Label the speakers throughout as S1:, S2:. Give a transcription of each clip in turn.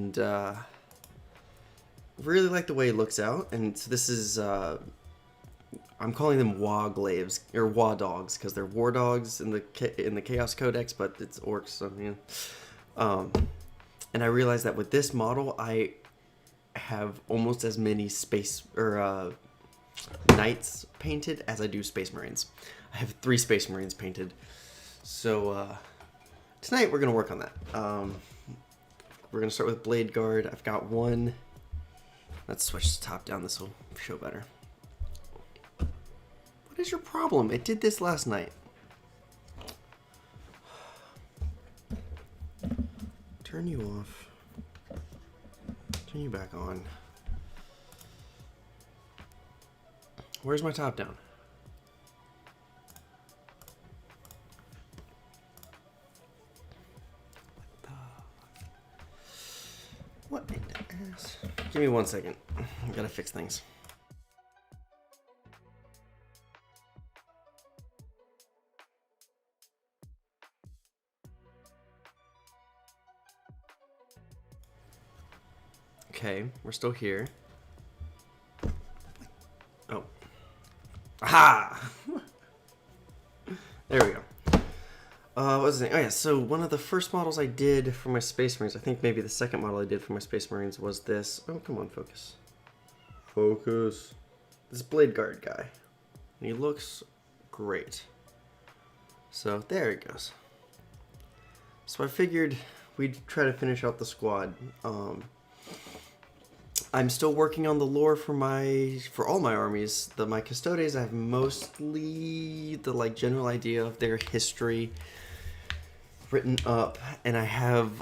S1: And really like the way it looks out. And so this is I'm calling them Wa Glaves or Wa Dogs because they're war dogs in the Chaos Codex, but it's orcs. So yeah. And I realized that with this model, I have almost as many space or knights painted as I do Space Marines. I have 3 Space Marines painted. So tonight we're gonna work on that. We're gonna start with Blade Guard. I've got one. Let's switch the top down. This will show better. What is your problem? It did this last night. Turn you off. Turn you back on. Where's my top down? What in the ass? Give me 1 second. I gotta fix things. Okay, we're still here. Oh. Aha! There we go. What was the thing? Oh yeah, so one of the first models I did for my Space Marines, I think maybe the second model I did for my Space Marines was this. Oh, come on, focus. Focus. This Blade Guard guy. And he looks great. So there he goes. So I figured we'd try to finish out the squad. I'm still working on the lore for all my armies. My Custodes, I have mostly the general idea of their history written up, and I have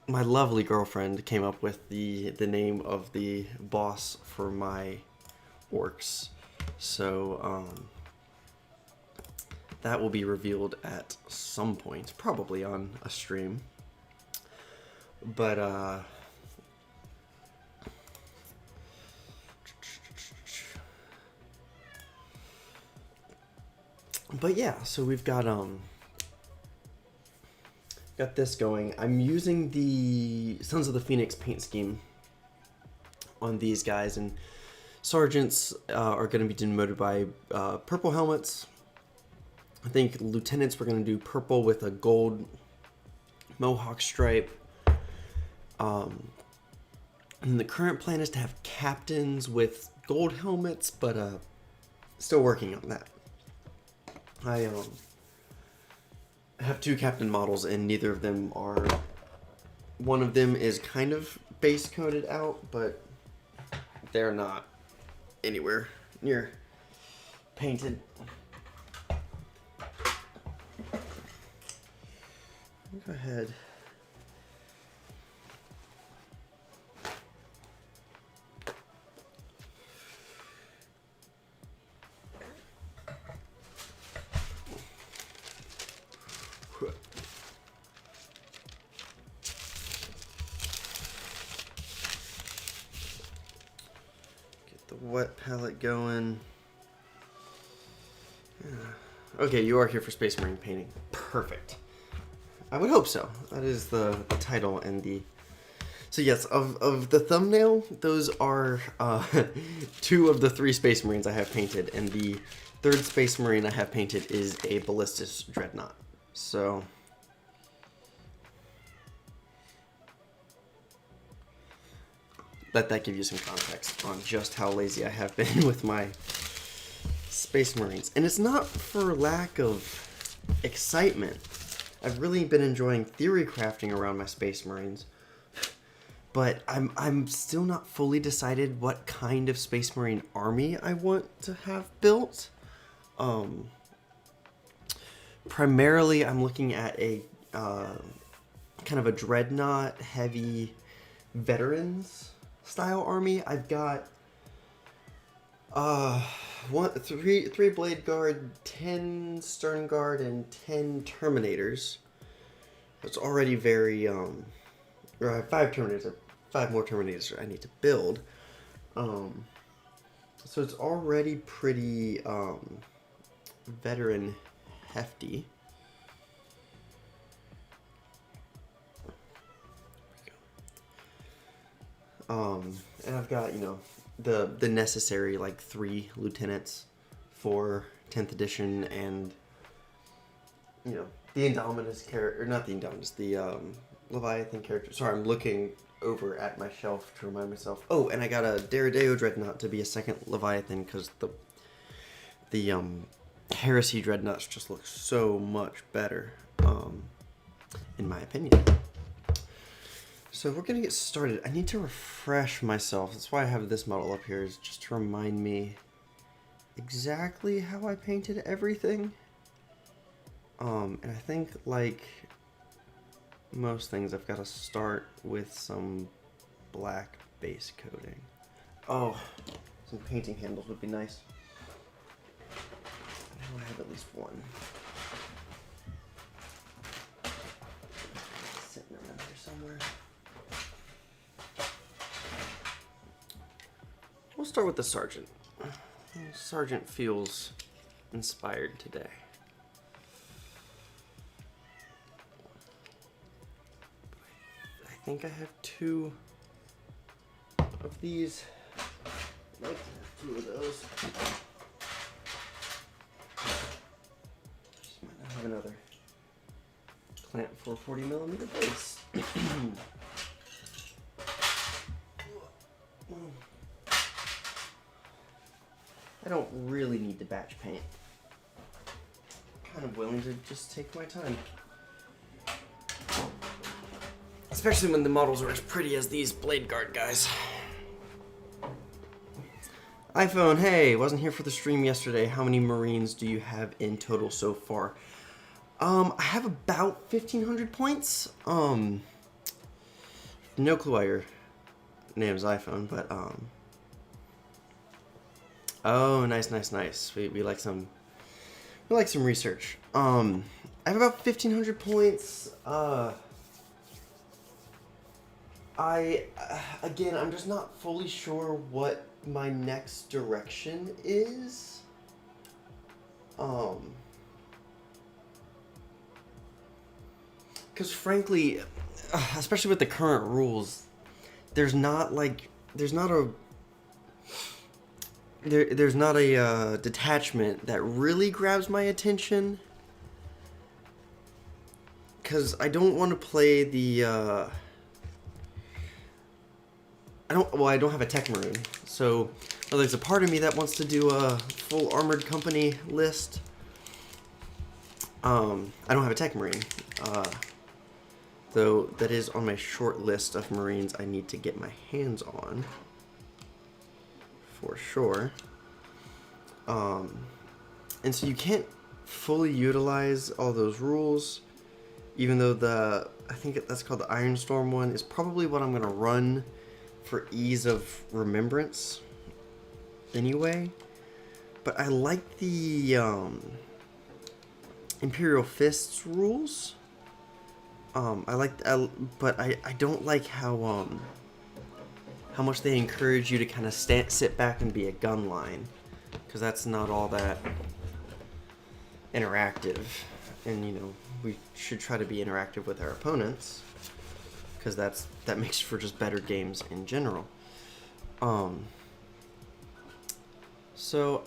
S1: my lovely girlfriend came up with the name of the boss for my orcs. So that will be revealed at some point, probably on a stream. But yeah, so we've got this going. I'm using the Sons of the Phoenix paint scheme on these guys, and sergeants are going to be denoted by purple helmets. I think lieutenants we're going to do purple with a gold mohawk stripe. And the current plan is to have captains with gold helmets, but still working on that. I have 2 captain models, and neither of them are. One of them is kind of base coated out, but they're not anywhere near painted. Go ahead. Wet palette going. Okay, you are here for Space Marine painting. Perfect. I would hope so. That is the title and the... So yes, of the thumbnail, those are 2 of the 3 Space Marines I have painted, and the 3rd Space Marine I have painted is a Ballistus Dreadnought. So... let that give you some context on just how lazy I have been with my Space Marines. And it's not for lack of excitement. I've really been enjoying theory crafting around my Space Marines. But I'm still not fully decided what kind of Space Marine army I want to have built. Primarily, I'm looking at a kind of a Dreadnought heavy veterans style army. I've got 3 Blade Guard, 10 Stern Guard, and 10 Terminators. It's already very or I have 5 Terminators, 5 more Terminators I need to build. So it's already pretty veteran hefty. And I've got, you know, the necessary, like, 3 lieutenants for 10th edition, and, you know, the Indominus character, or not the Indominus, the Leviathan character. Sorry, I'm looking over at my shelf to remind myself. Oh, and I got a Daredeo Dreadnought to be a second Leviathan, because the Heresy Dreadnoughts just look so much better, in my opinion. So we're gonna get started. I need to refresh myself. That's why I have this model up here, is just to remind me exactly how I painted everything. And I think, like most things, I've got to start with some black base coating. Oh, some painting handles would be nice. I know I have at least one. Sitting around here somewhere. We'll start with the Sergeant. Sergeant feels inspired today. I think I have 2 of these. I'd like to have 2 of those. Just might not have another clamp for 40mm base. I don't really need to batch paint. I'm kind of willing to just take my time. Especially when the models are as pretty as these Blade Guard guys. iPhone, hey, wasn't here for the stream yesterday. How many Marines do you have in total so far? I have about 1,500 points. No clue why your name's iPhone, but oh, nice. We like some research. I have about 1,500 points. Again, I'm just not fully sure what my next direction is. Because frankly, especially with the current rules, there's not a detachment that really grabs my attention. Because I don't want to play the I don't have a Tech Marine, so there's a part of me that wants to do a full armored company list. I don't have a Tech Marine, though that is on my short list of Marines I need to get my hands on, for sure. And so you can't fully utilize all those rules, even though I think that's called the Iron Storm one, is probably what I'm going to run for ease of remembrance anyway. But I like the Imperial Fists rules. But I don't like how much they encourage you to kind of sit back and be a gun line, because that's not all that interactive. And you know, we should try to be interactive with our opponents, because that makes for just better games in general. So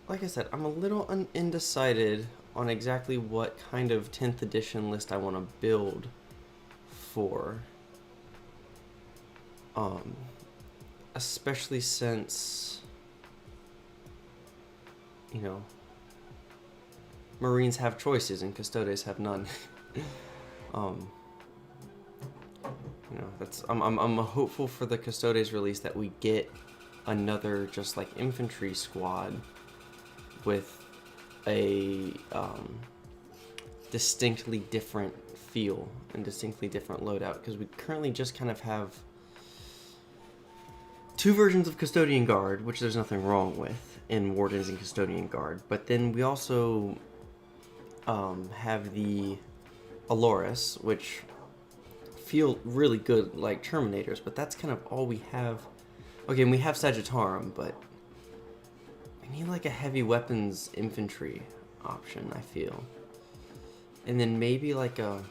S1: like I said, I'm a little undecided on exactly what kind of 10th edition list I want to build for. Especially since, you know, Marines have choices and Custodes have none. You know, I'm hopeful for the Custodes release that we get another just like infantry squad with a distinctly different feel and distinctly different loadout, because we currently just kind of have 2 versions of Custodian Guard, which there's nothing wrong with in Wardens and Custodian Guard, but then we also have the Aloris, which feel really good like Terminators, but that's kind of all we have. Okay, and we have Sagittarum, but I need like a heavy weapons infantry option, I feel. And then maybe like a...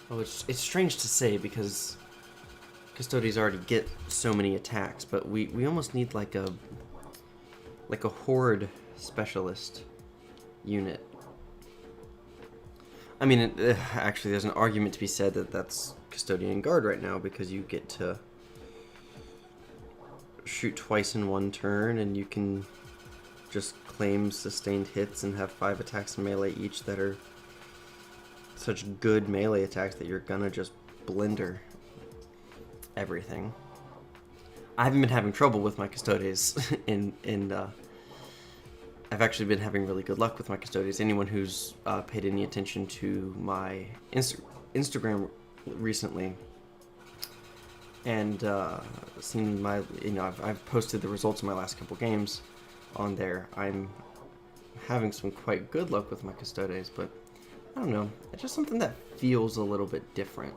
S1: Oh, it's strange to say, because Custodians already get so many attacks, but we almost need like a horde specialist unit. I mean, actually, there's an argument to be said that that's Custodian Guard right now, because you get to shoot twice in one turn, and you can just claim sustained hits and have 5 attacks in melee each that are such good melee attacks that you're gonna just blender everything. I haven't been having trouble with my Custodes I've actually been having really good luck with my Custodes. Anyone who's paid any attention to my Instagram recently and seen my, I've posted the results of my last couple games on there. I'm having some quite good luck with my Custodes, but I don't know. It's just something that feels a little bit different,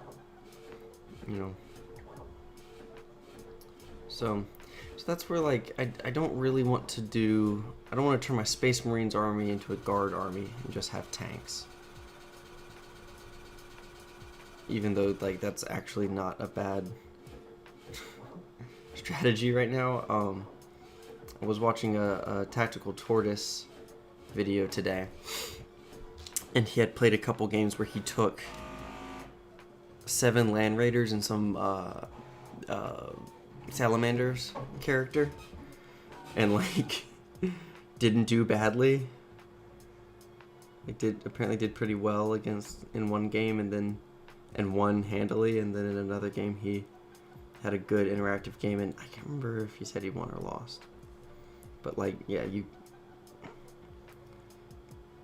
S1: So that's where, like, I don't really want to do... I don't want to turn my Space Marines army into a guard army and just have tanks. Even though, like, that's actually not a bad strategy right now. I was watching a Tactical Tortoise video today, and he had played a couple games where he took 7 Land Raiders and some Salamanders character, and like didn't do badly. It apparently did pretty well in one game, and won handily, and then in another game he had a good interactive game, and I can't remember if he said he won or lost. But like, yeah,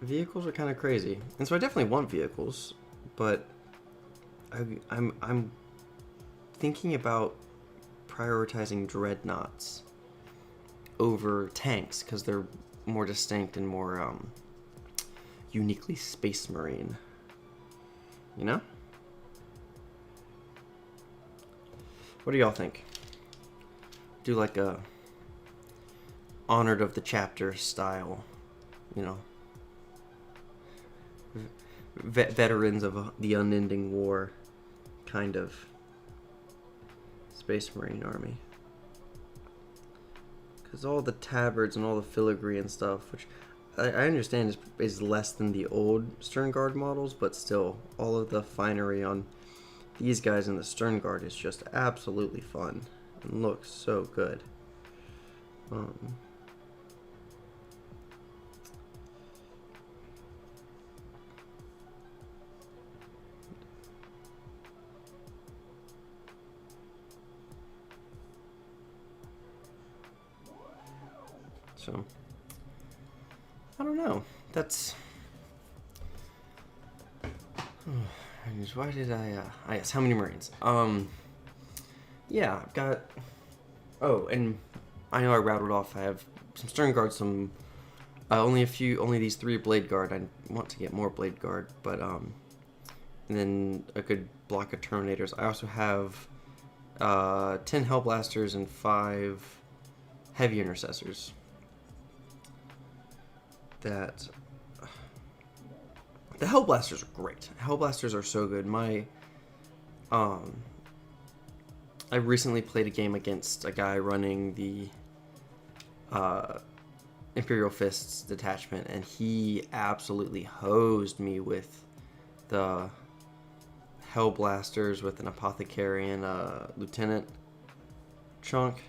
S1: vehicles are kind of crazy, and so I definitely want vehicles, but I'm thinking about prioritizing dreadnoughts over tanks because they're more distinct and more uniquely Space Marine. What do y'all think? Do like a Honored of the Chapter style, veterans of the unending war kind of Space Marine army. Because all the tabards and all the filigree and stuff, which I understand is less than the old Stern Guard models, but still, all of the finery on these guys in the Stern Guard is just absolutely fun and looks so good. So, I don't know. That's... why did yes, how many Marines? Yeah, I've got... Oh, and I know I rattled off, I have some Stern Guard, some... only these 3 Blade Guard. I want to get more Blade Guard, but, and then a good block of Terminators. I also have 10 Hellblasters and 5 Heavy Intercessors. That the Hellblasters are great. Hellblasters are so good. I recently played a game against a guy running the Imperial Fists detachment, and he absolutely hosed me with the Hellblasters with an Apothecary and a Lieutenant chunk.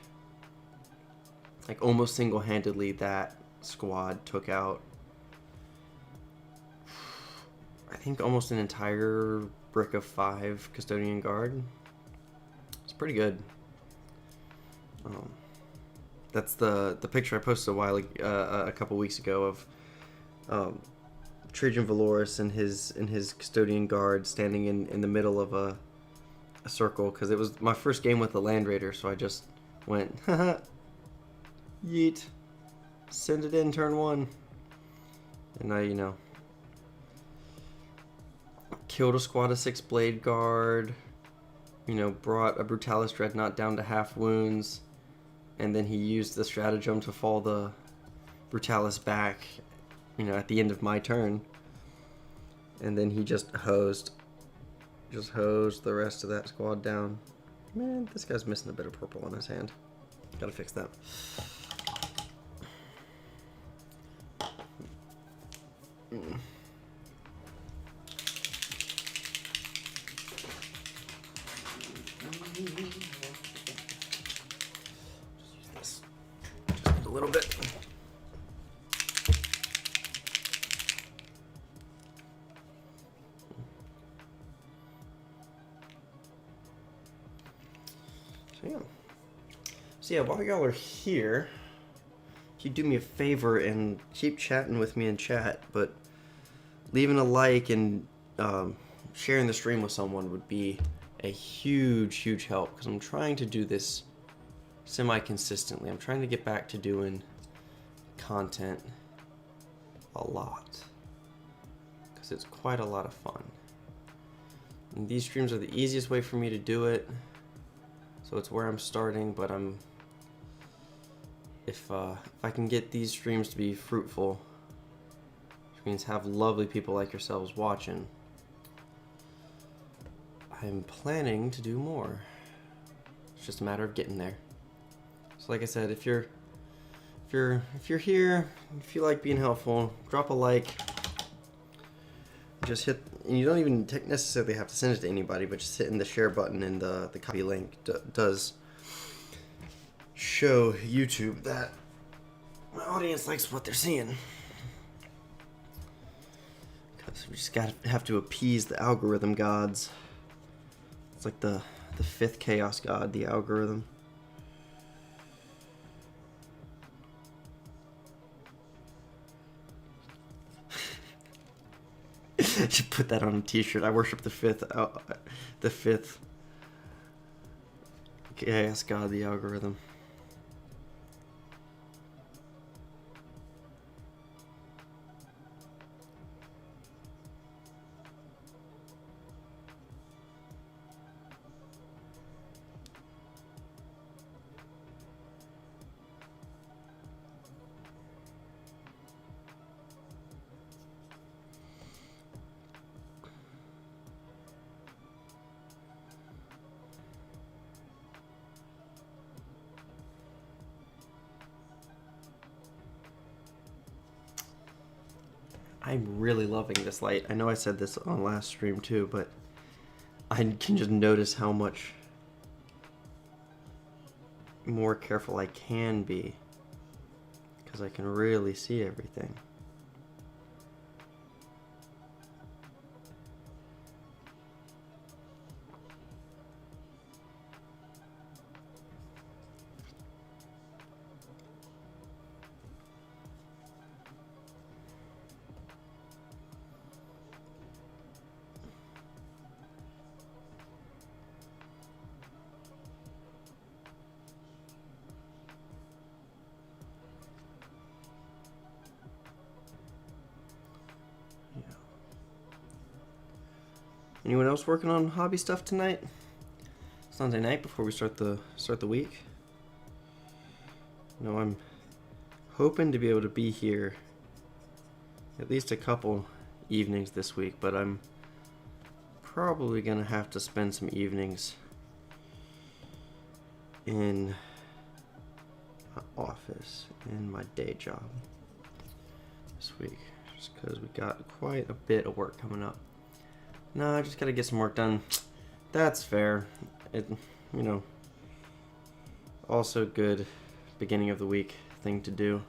S1: Like, almost single-handedly, that squad took out, I think, almost an entire brick of 5 Custodian Guard. It's pretty good. That's the picture I posted a couple weeks ago of Trajan Valoris and his Custodian Guard standing in the middle of a circle, because it was my first game with the Land Raider, so I just went, haha, yeet. Send it in turn 1. And I, killed a squad of 6 Blade Guard, brought a Brutalis Dreadnought down to half wounds, and then he used the stratagem to fall the Brutalis back, at the end of my turn. And then he just hosed the rest of that squad down. Man, this guy's missing a bit of purple on his hand. Gotta fix that. Just use this just a little bit. So yeah, while y'all are here, if you do me a favor and keep chatting with me in chat, but leaving a like and sharing the stream with someone would be a huge help, because I'm trying to do this semi-consistently. I'm trying to get back to doing content a lot, because it's quite a lot of fun. And these streams are the easiest way for me to do it, so it's where I'm starting, but if I can get these streams to be fruitful, which means have lovely people like yourselves watching, I'm planning to do more. It's just a matter of getting there. So like I said, if you're here, if you like being helpful, drop a like. Just hit, and you don't even necessarily have to send it to anybody, but just hitting the share button and the copy link does show YouTube that my audience likes what they're seeing. Because we just have to appease the algorithm gods. It's like the fifth chaos god, the algorithm. Should put that on a t-shirt. I worship the fifth chaos god, the algorithm. I'm really loving this light. I know I said this on last stream too, but I can just notice how much more careful I can be, because I can really see everything. Anyone else working on hobby stuff tonight? Sunday night before we start the week. No, I'm hoping to be able to be here at least a couple evenings this week, but I'm probably gonna have to spend some evenings in my office, in my day job this week, just because we got quite a bit of work coming up. No, I just gotta get some work done. That's fair. Also good beginning of the week thing to do.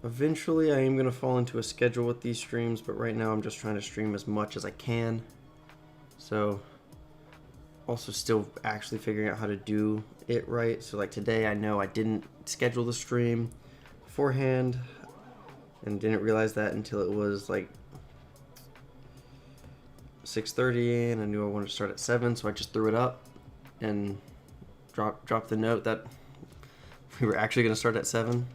S1: Eventually I am gonna fall into a schedule with these streams, but right now I'm just trying to stream as much as I can. So, also still actually figuring out how to do it right. So like today I know I didn't schedule the stream beforehand, and didn't realize that until it was like 6:30, and I knew I wanted to start at 7, so I just threw it up and dropped the note that we were actually going to start at 7.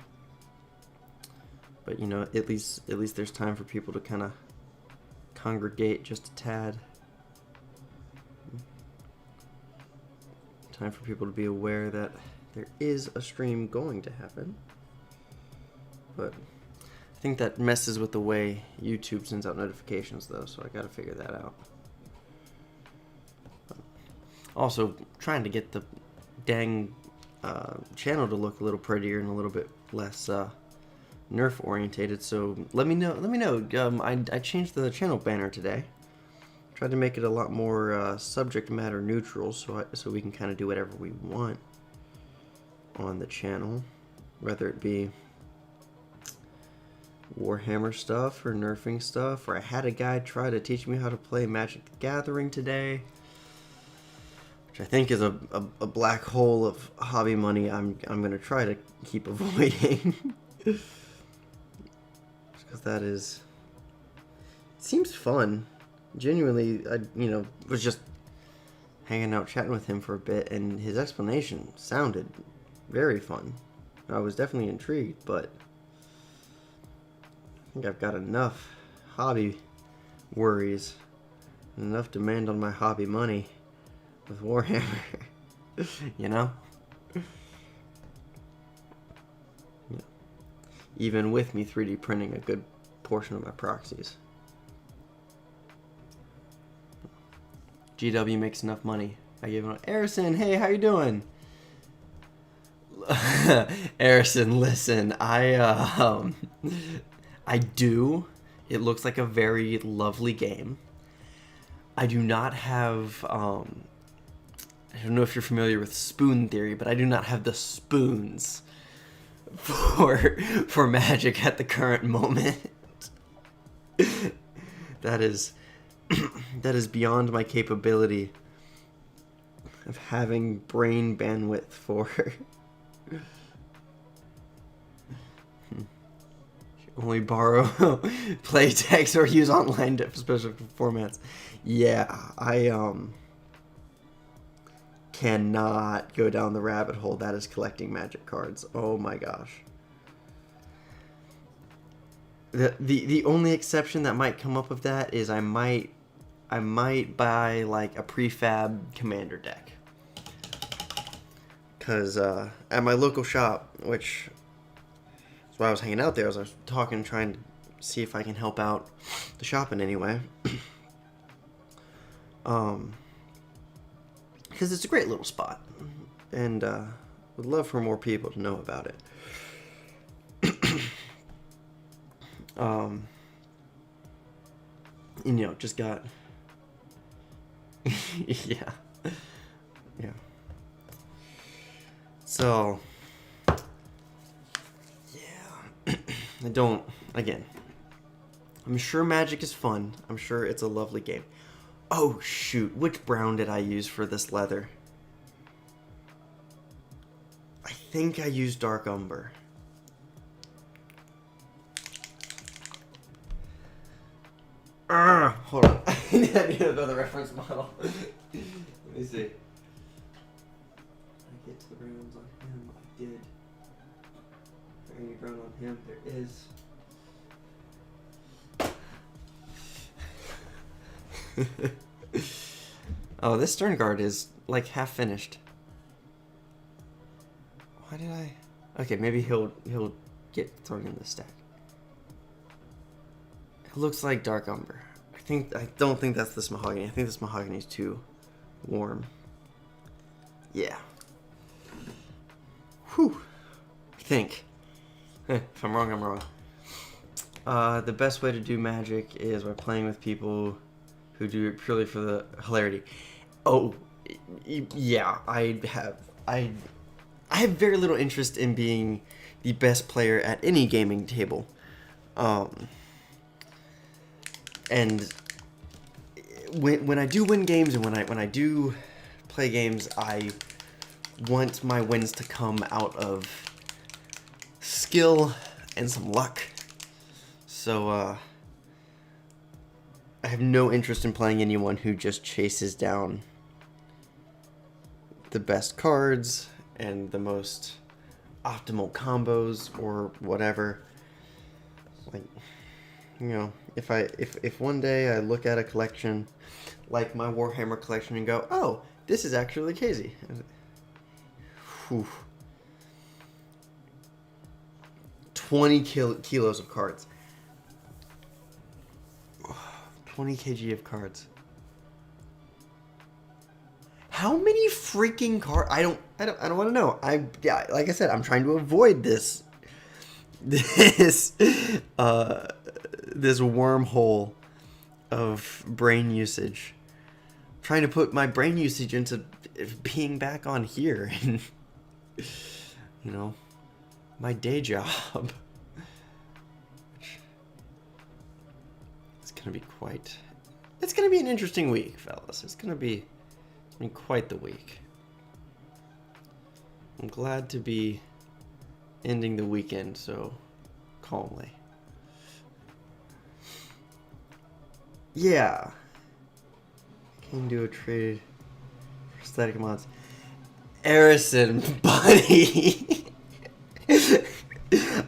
S1: But at least there's time for people to kind of congregate just a tad. Time for people to be aware that there is a stream going to happen. But I I think that messes with the way YouTube sends out notifications, though, so I gotta figure that out. Also, trying to get the dang channel to look a little prettier and a little bit less Nerf orientated. So let me know. I changed the channel banner today. Tried to make it a lot more subject matter neutral, so we can kind of do whatever we want on the channel, whether it be Warhammer stuff or nerfing stuff, or I had a guy try to teach me how to play Magic the Gathering today, which I think is a black hole of hobby money I'm gonna try to keep avoiding. Because that is, it seems fun. Genuinely, I was just hanging out chatting with him for a bit, and his explanation sounded very fun. I was definitely intrigued, but I think I've got enough hobby worries and enough demand on my hobby money with Warhammer. You know? Yeah. Even with me 3D printing a good portion of my proxies. GW makes enough money. I give him Arison, hey, how you doing? Arison, listen, I do. It looks like a very lovely game. I do not have, I don't know if you're familiar with spoon theory, but I do not have the spoons for Magic at the current moment. That is beyond my capability of having brain bandwidth for. Only borrow play text or use online special formats. Yeah, I cannot go down the rabbit hole that is collecting Magic cards. Oh my gosh. The only exception that might come up of that is I might buy like a prefab commander deck. Cause at my local shop, which is why I was hanging out there, as I was talking, trying to see if I can help out the shop in any way. Because it's a great little spot, and would love for more people to know about it. And just got yeah. So yeah. I'm sure Magic is fun. I'm sure it's a lovely game. Oh shoot, which brown did I use for this leather? I think I used Dark Umber. Hold on. I need another reference model. Let me see. I get to the browns on him. I did. Is there any brown on him? There is. Oh, this Stern Guard is like half finished. Why did I? Okay, maybe he'll get thrown in the stack. It looks like Dark Umber. I don't think that's this mahogany. I think this mahogany is too warm. Yeah. Whew. I think. If I'm wrong, I'm wrong. The best way to do Magic is by playing with people who do it purely for the hilarity. Oh, yeah. I have very little interest in being the best player at any gaming table. And when I do win games and when I do play games, I want my wins to come out of skill and some luck. So I have no interest in playing anyone who just chases down the best cards and the most optimal combos or whatever. Like, if one day I look at a collection like my Warhammer collection and go, oh, this is actually Casey. Whew. 20 kilos of cards. 20 kg of cards. How many freaking cards? I don't want to know. Like I said, I'm trying to avoid this wormhole of brain usage. I'm trying to put my brain usage into being back on here and my day job. It's gonna be an interesting week, fellas. It's gonna be quite the week. I'm glad to be ending the weekend so calmly. Yeah. Can do a trade for static mods. Harrison, buddy.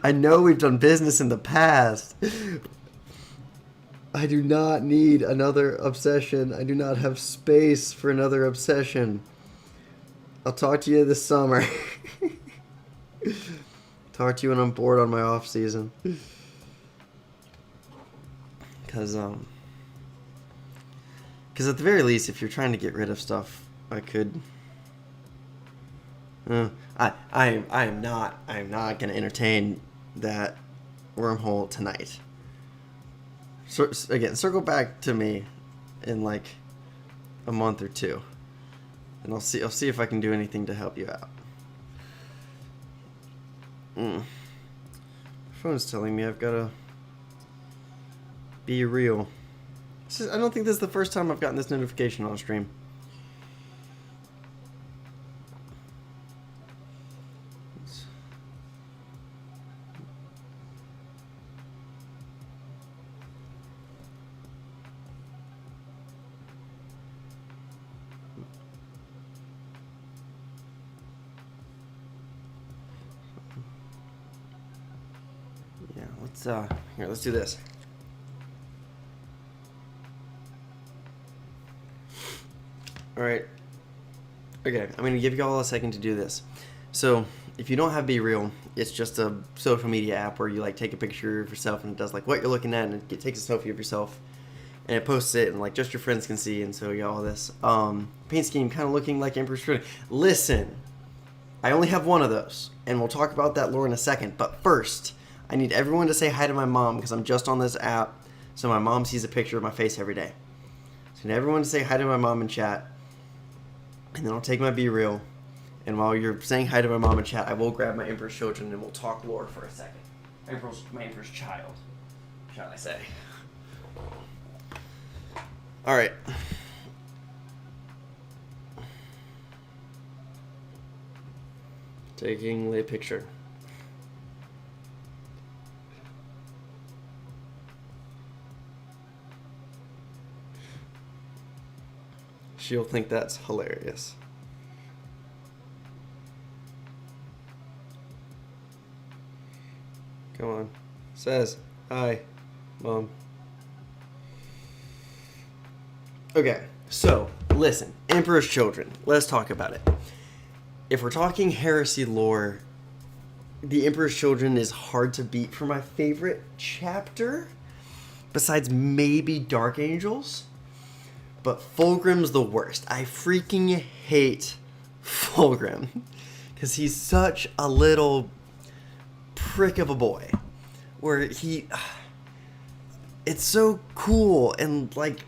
S1: I know we've done business in the past. I do not need another obsession. I do not have space for another obsession. I'll talk to you this summer. Talk to you when I'm bored on my off season. Because at the very least, if you're trying to get rid of stuff, I could. I'm not gonna entertain that wormhole tonight. So again, circle back to me in like a month or two, and I'll see if I can do anything to help you out. My phone's telling me I've gotta be real. I don't think this is the first time I've gotten this notification on stream. Here, let's do this. Alright. Okay, I'm going to give you all a second to do this. So, if you don't have Be Real, it's just a social media app where you like take a picture of yourself and it does like what you're looking at, and it takes a selfie of yourself and it posts it and like just your friends can see, and so you got all this paint scheme kind of looking like Emperor's Children. Listen, I only have one of those, and we'll talk about that lore in a second, but first I need everyone to say hi to my mom because I'm just on this app, so my mom sees a picture of my face every day. So I need everyone to say hi to my mom in chat, and then I'll take my Be Real, and while you're saying hi to my mom in chat, I will grab my Emperor's Children and we'll talk lore for a second. My Emperor's Child, shall I say. Alright. Taking the picture. She'll think that's hilarious. Come on. Says, hi, Mom. Okay, so, listen. Emperor's Children. Let's talk about it. If we're talking heresy lore, the Emperor's Children is hard to beat for my favorite chapter, besides maybe Dark Angels. But Fulgrim's the worst. I freaking hate Fulgrim. Because he's such a little prick of a boy. Where it's so cool, and like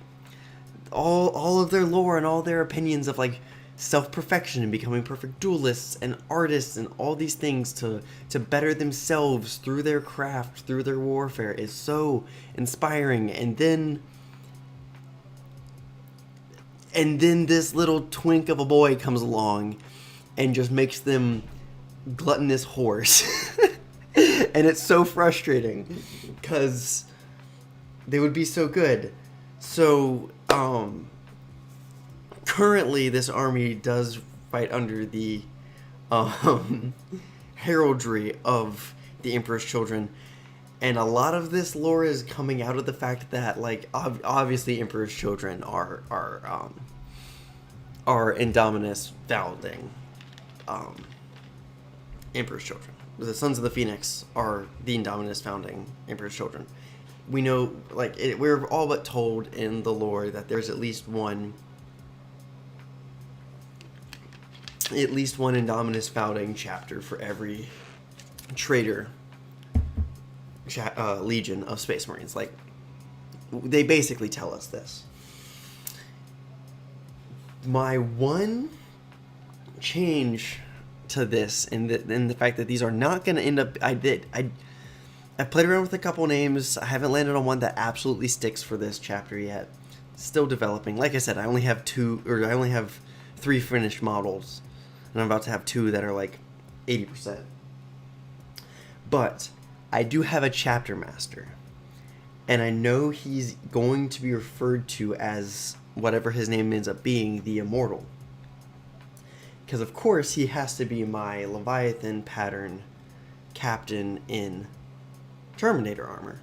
S1: all of their lore and all their opinions of like self-perfection and becoming perfect duelists and artists and all these things to better themselves through their craft, through their warfare is so inspiring. And then this little twink of a boy comes along and just makes them gluttonous whores. And it's so frustrating because they would be so good. So, currently this army does fight under the heraldry of the Emperor's Children. And a lot of this lore is coming out of the fact that, like, obviously Emperor's Children are Indominus founding Emperor's Children. the Sons of the Phoenix are the Indominus founding Emperor's children. We know, like, we're all but told in the lore that there's at least one Indominus founding chapter for every traitor legion of Space Marines. Like, they basically tell us this. My one change to this, and the fact that these are not going to end up, I played around with a couple names. I haven't landed on one that absolutely sticks for this chapter yet. Still developing. Like I said, I only have 3 finished models, and I'm about to have 2 that are like 80%. But I do have a chapter master, and I know he's going to be referred to as whatever his name ends up being, the Immortal. Because of course he has to be my Leviathan pattern captain in Terminator armor.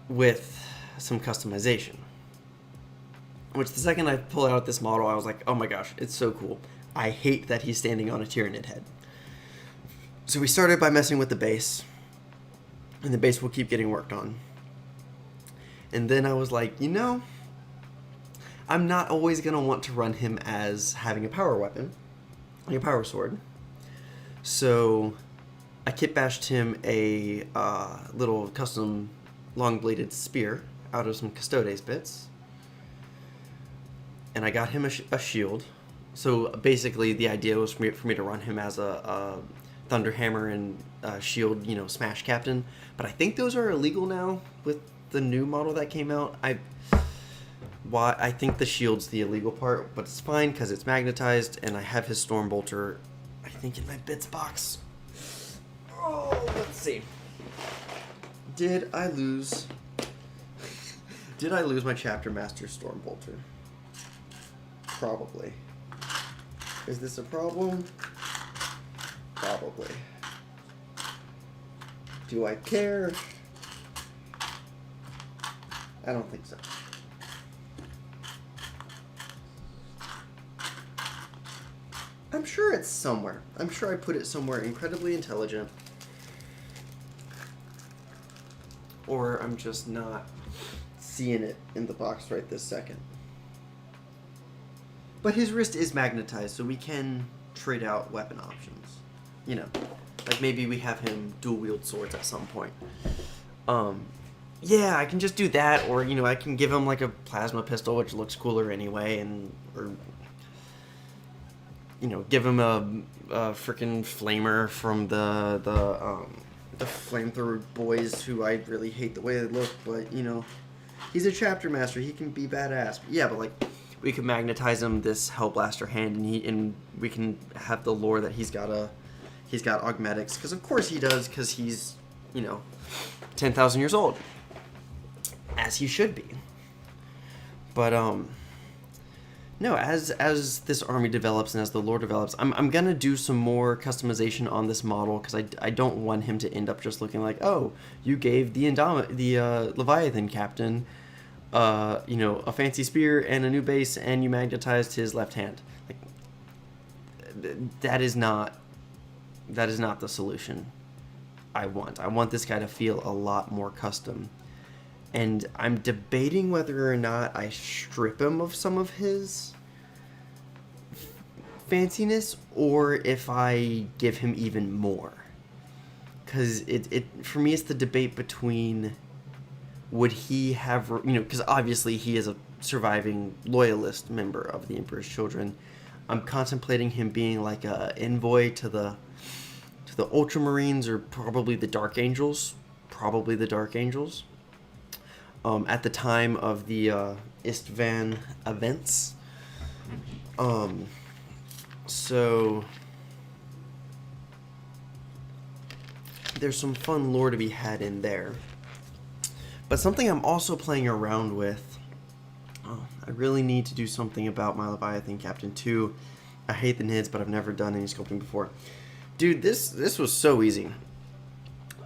S1: With some customization. Which the second I pulled out this model, I was like, oh my gosh, it's so cool. I hate that he's standing on a Tyranid head. So we started by messing with the base. And the base will keep getting worked on. And then I was like, I'm not always going to want to run him as having a power weapon. Like a power sword. So I kit bashed him a little custom long-bladed spear out of some Custodes bits. And I got him a shield. So basically the idea was for me to run him as a Thunderhammer and shield, smash captain. But I think those are illegal now with the new model that came out. I think the shield's the illegal part, but it's fine because it's magnetized, and I have his Stormbolter, I think, in my bits box. Oh, let's see. Did I lose my Chapter Master Stormbolter? Probably. Is this a problem? Probably. Do I care? I don't think so. I'm sure it's somewhere. I'm sure I put it somewhere incredibly intelligent. Or I'm just not seeing it in the box right this second. But his wrist is magnetized, so we can trade out weapon options. Like maybe we have him dual wield swords at some point. Yeah, I can just do that, or I can give him like a plasma pistol, which looks cooler anyway, or give him a freaking flamer from the flamethrower boys, who I really hate the way they look, but he's a chapter master, he can be badass. Yeah, but like we could magnetize him this Hellblaster hand, and we can have the lore that he's got augmetics, because of course he does, because he's 10,000 years old, as he should be. But no, as this army develops and as the lore develops, I'm gonna do some more customization on this model, because I don't want him to end up just looking like, oh, you gave the Leviathan captain a fancy spear and a new base, and you magnetized his left hand. Like, that is not the solution I want. I want this guy to feel a lot more custom. And I'm debating whether or not I strip him of some of his fanciness, or if I give him even more. Because for me, it's the debate between, would he have, because obviously he is a surviving loyalist member of the Emperor's Children. I'm contemplating him being like a envoy to the Ultramarines, or probably the Dark Angels. At the time of the Istvan events. So there's some fun lore to be had in there. But something I'm also playing around with, I really need to do something about my Leviathan Captain 2. I hate the NIDS, but I've never done any sculpting before. Dude, this was so easy.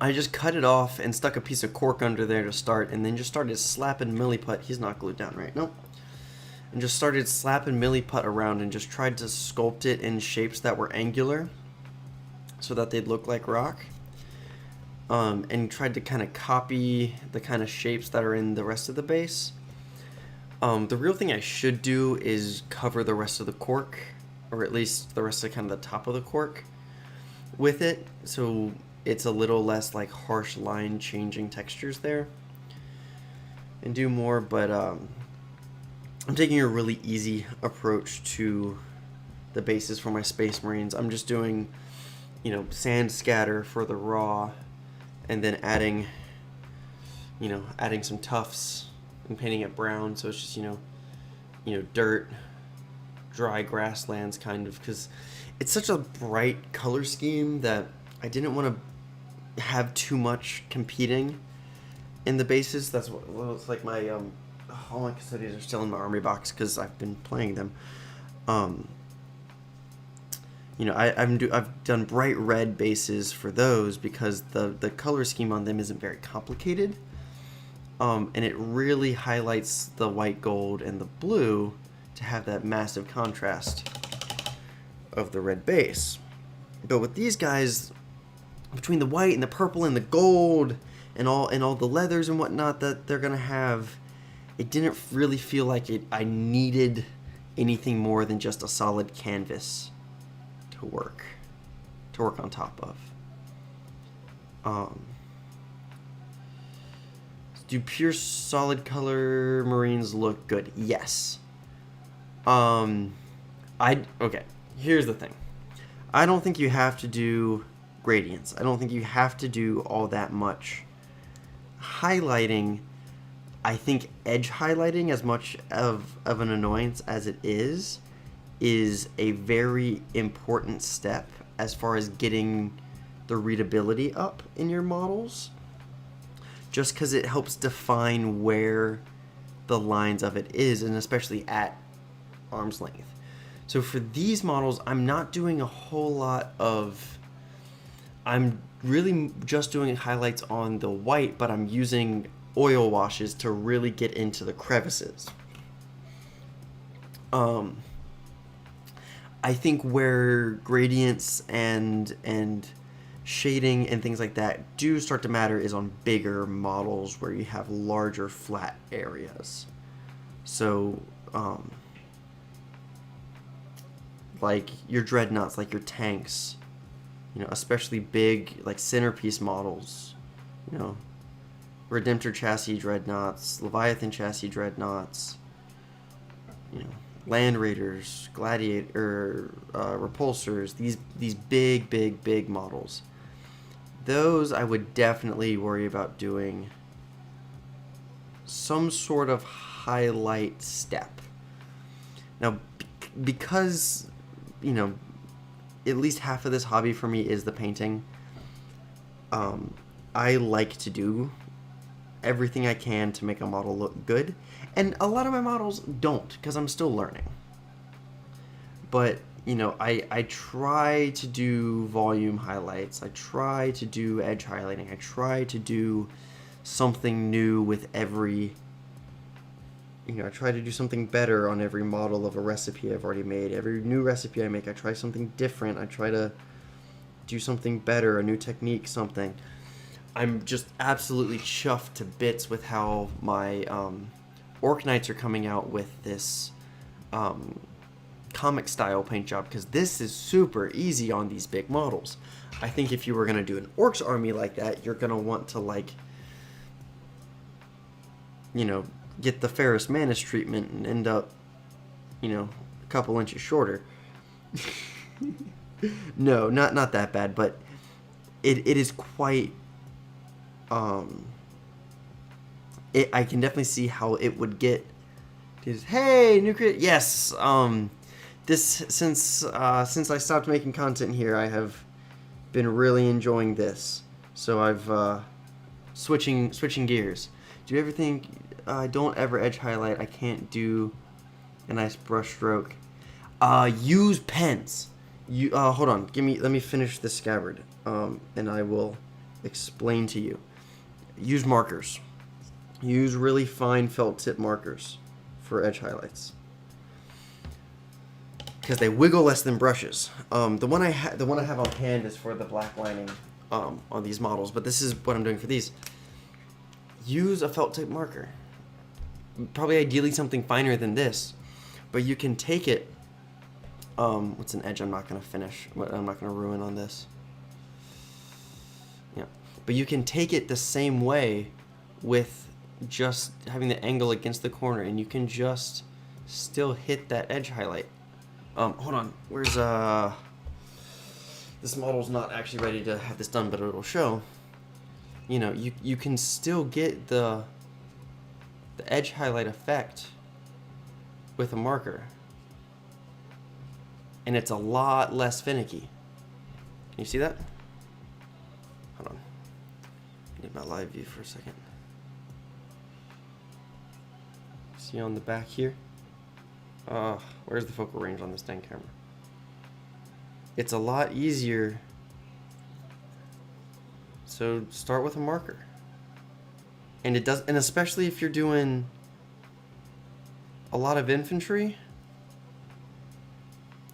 S1: I just cut it off and stuck a piece of cork under there to start, and then just started slapping Milliput. He's not glued down, right? Nope. and just started slapping milliput around and just tried to sculpt it in shapes that were angular so that they'd look like rock. And tried to kind of copy the kind of shapes that are in the rest of the base. The real thing I should do is cover the rest of the cork, or at least the rest of kind of the top of the cork with it, so it's a little less like harsh line changing textures there, and do more, but I'm taking a really easy approach to the bases for my Space Marines. I'm just doing, sand scatter for the raw, and then adding some tufts and painting it brown, so it's just dirt, dry grasslands kind of, because it's such a bright color scheme that I didn't want to have too much competing in the bases. That's what it's like. My all my custodians are still in my army box because I've been playing them. I've done bright red bases for those because the color scheme on them isn't very complicated. And it really highlights the white, gold, and the blue to have that massive contrast of the red base. But with these guys, between the white and the purple and the gold and all the leathers and whatnot that they're gonna have, it didn't really feel like I needed anything more than just a solid canvas to work on top of. Do pure solid color Marines look good? Yes. Okay, here's the thing. I don't think you have to do gradients. I don't think you have to do all that much highlighting. I think edge highlighting, as much of an annoyance as it is a very important step as far as getting the readability up in your models. Just because it helps define where the lines of it is, and especially at arm's length. So for these models, I'm not doing a whole lot of... I'm really just doing highlights on the white, but I'm using oil washes to really get into the crevices. I think where gradients and shading and things like that do start to matter is on bigger models where you have larger flat areas. So like your dreadnoughts, like your tanks, especially big like centerpiece models, Redemptor chassis dreadnoughts, Leviathan chassis dreadnoughts, Land Raiders, Gladiator, Repulsors, these big models. Those I would definitely worry about doing some sort of highlight step. Now, because, at least half of this hobby for me is the painting, I like to do everything I can to make a model look good. And a lot of my models don't, because I'm still learning. But, I try to do volume highlights. I try to do edge highlighting. I try to do something new with every... I try to do something better on every model of a recipe I've already made. Every new recipe I make, I try something different. I try to do something better, a new technique, something. I'm just absolutely chuffed to bits with how my Orc Knights are coming out with this comic style paint job, because this is super easy on these big models. I think if you were going to do an Orcs army like that, you're going to want to get the Ferrus Manus treatment and end up, a couple inches shorter. No, not that bad, but it is quite... I can definitely see how it would get. Hey, new creator. Yes. This since I stopped making content here, I have been really enjoying this. So I've switching gears. Do you ever think I don't ever edge highlight? I can't do a nice brush stroke. Use pens. Hold on. Let me finish this scabbard. And I will explain to you. Use markers. Use really fine felt tip markers for edge highlights. because they wiggle less than brushes. The one I have on hand is for the black lining on these models, but this is what I'm doing for these. Use a felt tip marker. Probably ideally something finer than this, but you can take it. What's an edge I'm not going to finish? I'm not going to ruin on this. Yeah, but you can take it the same way with just having the angle against the corner, and you can just still hit that edge highlight. Hold on, where's this model's not actually ready to have this done, but it'll show. You know, you can still get the edge highlight effect with a marker, and it's a lot less finicky. Can you see that? Hold on, I need my live view for a second. See on the back here? Where's the focal range on this dang camera? It's a lot easier. So start with a marker. And it does, and especially if you're doing a lot of infantry,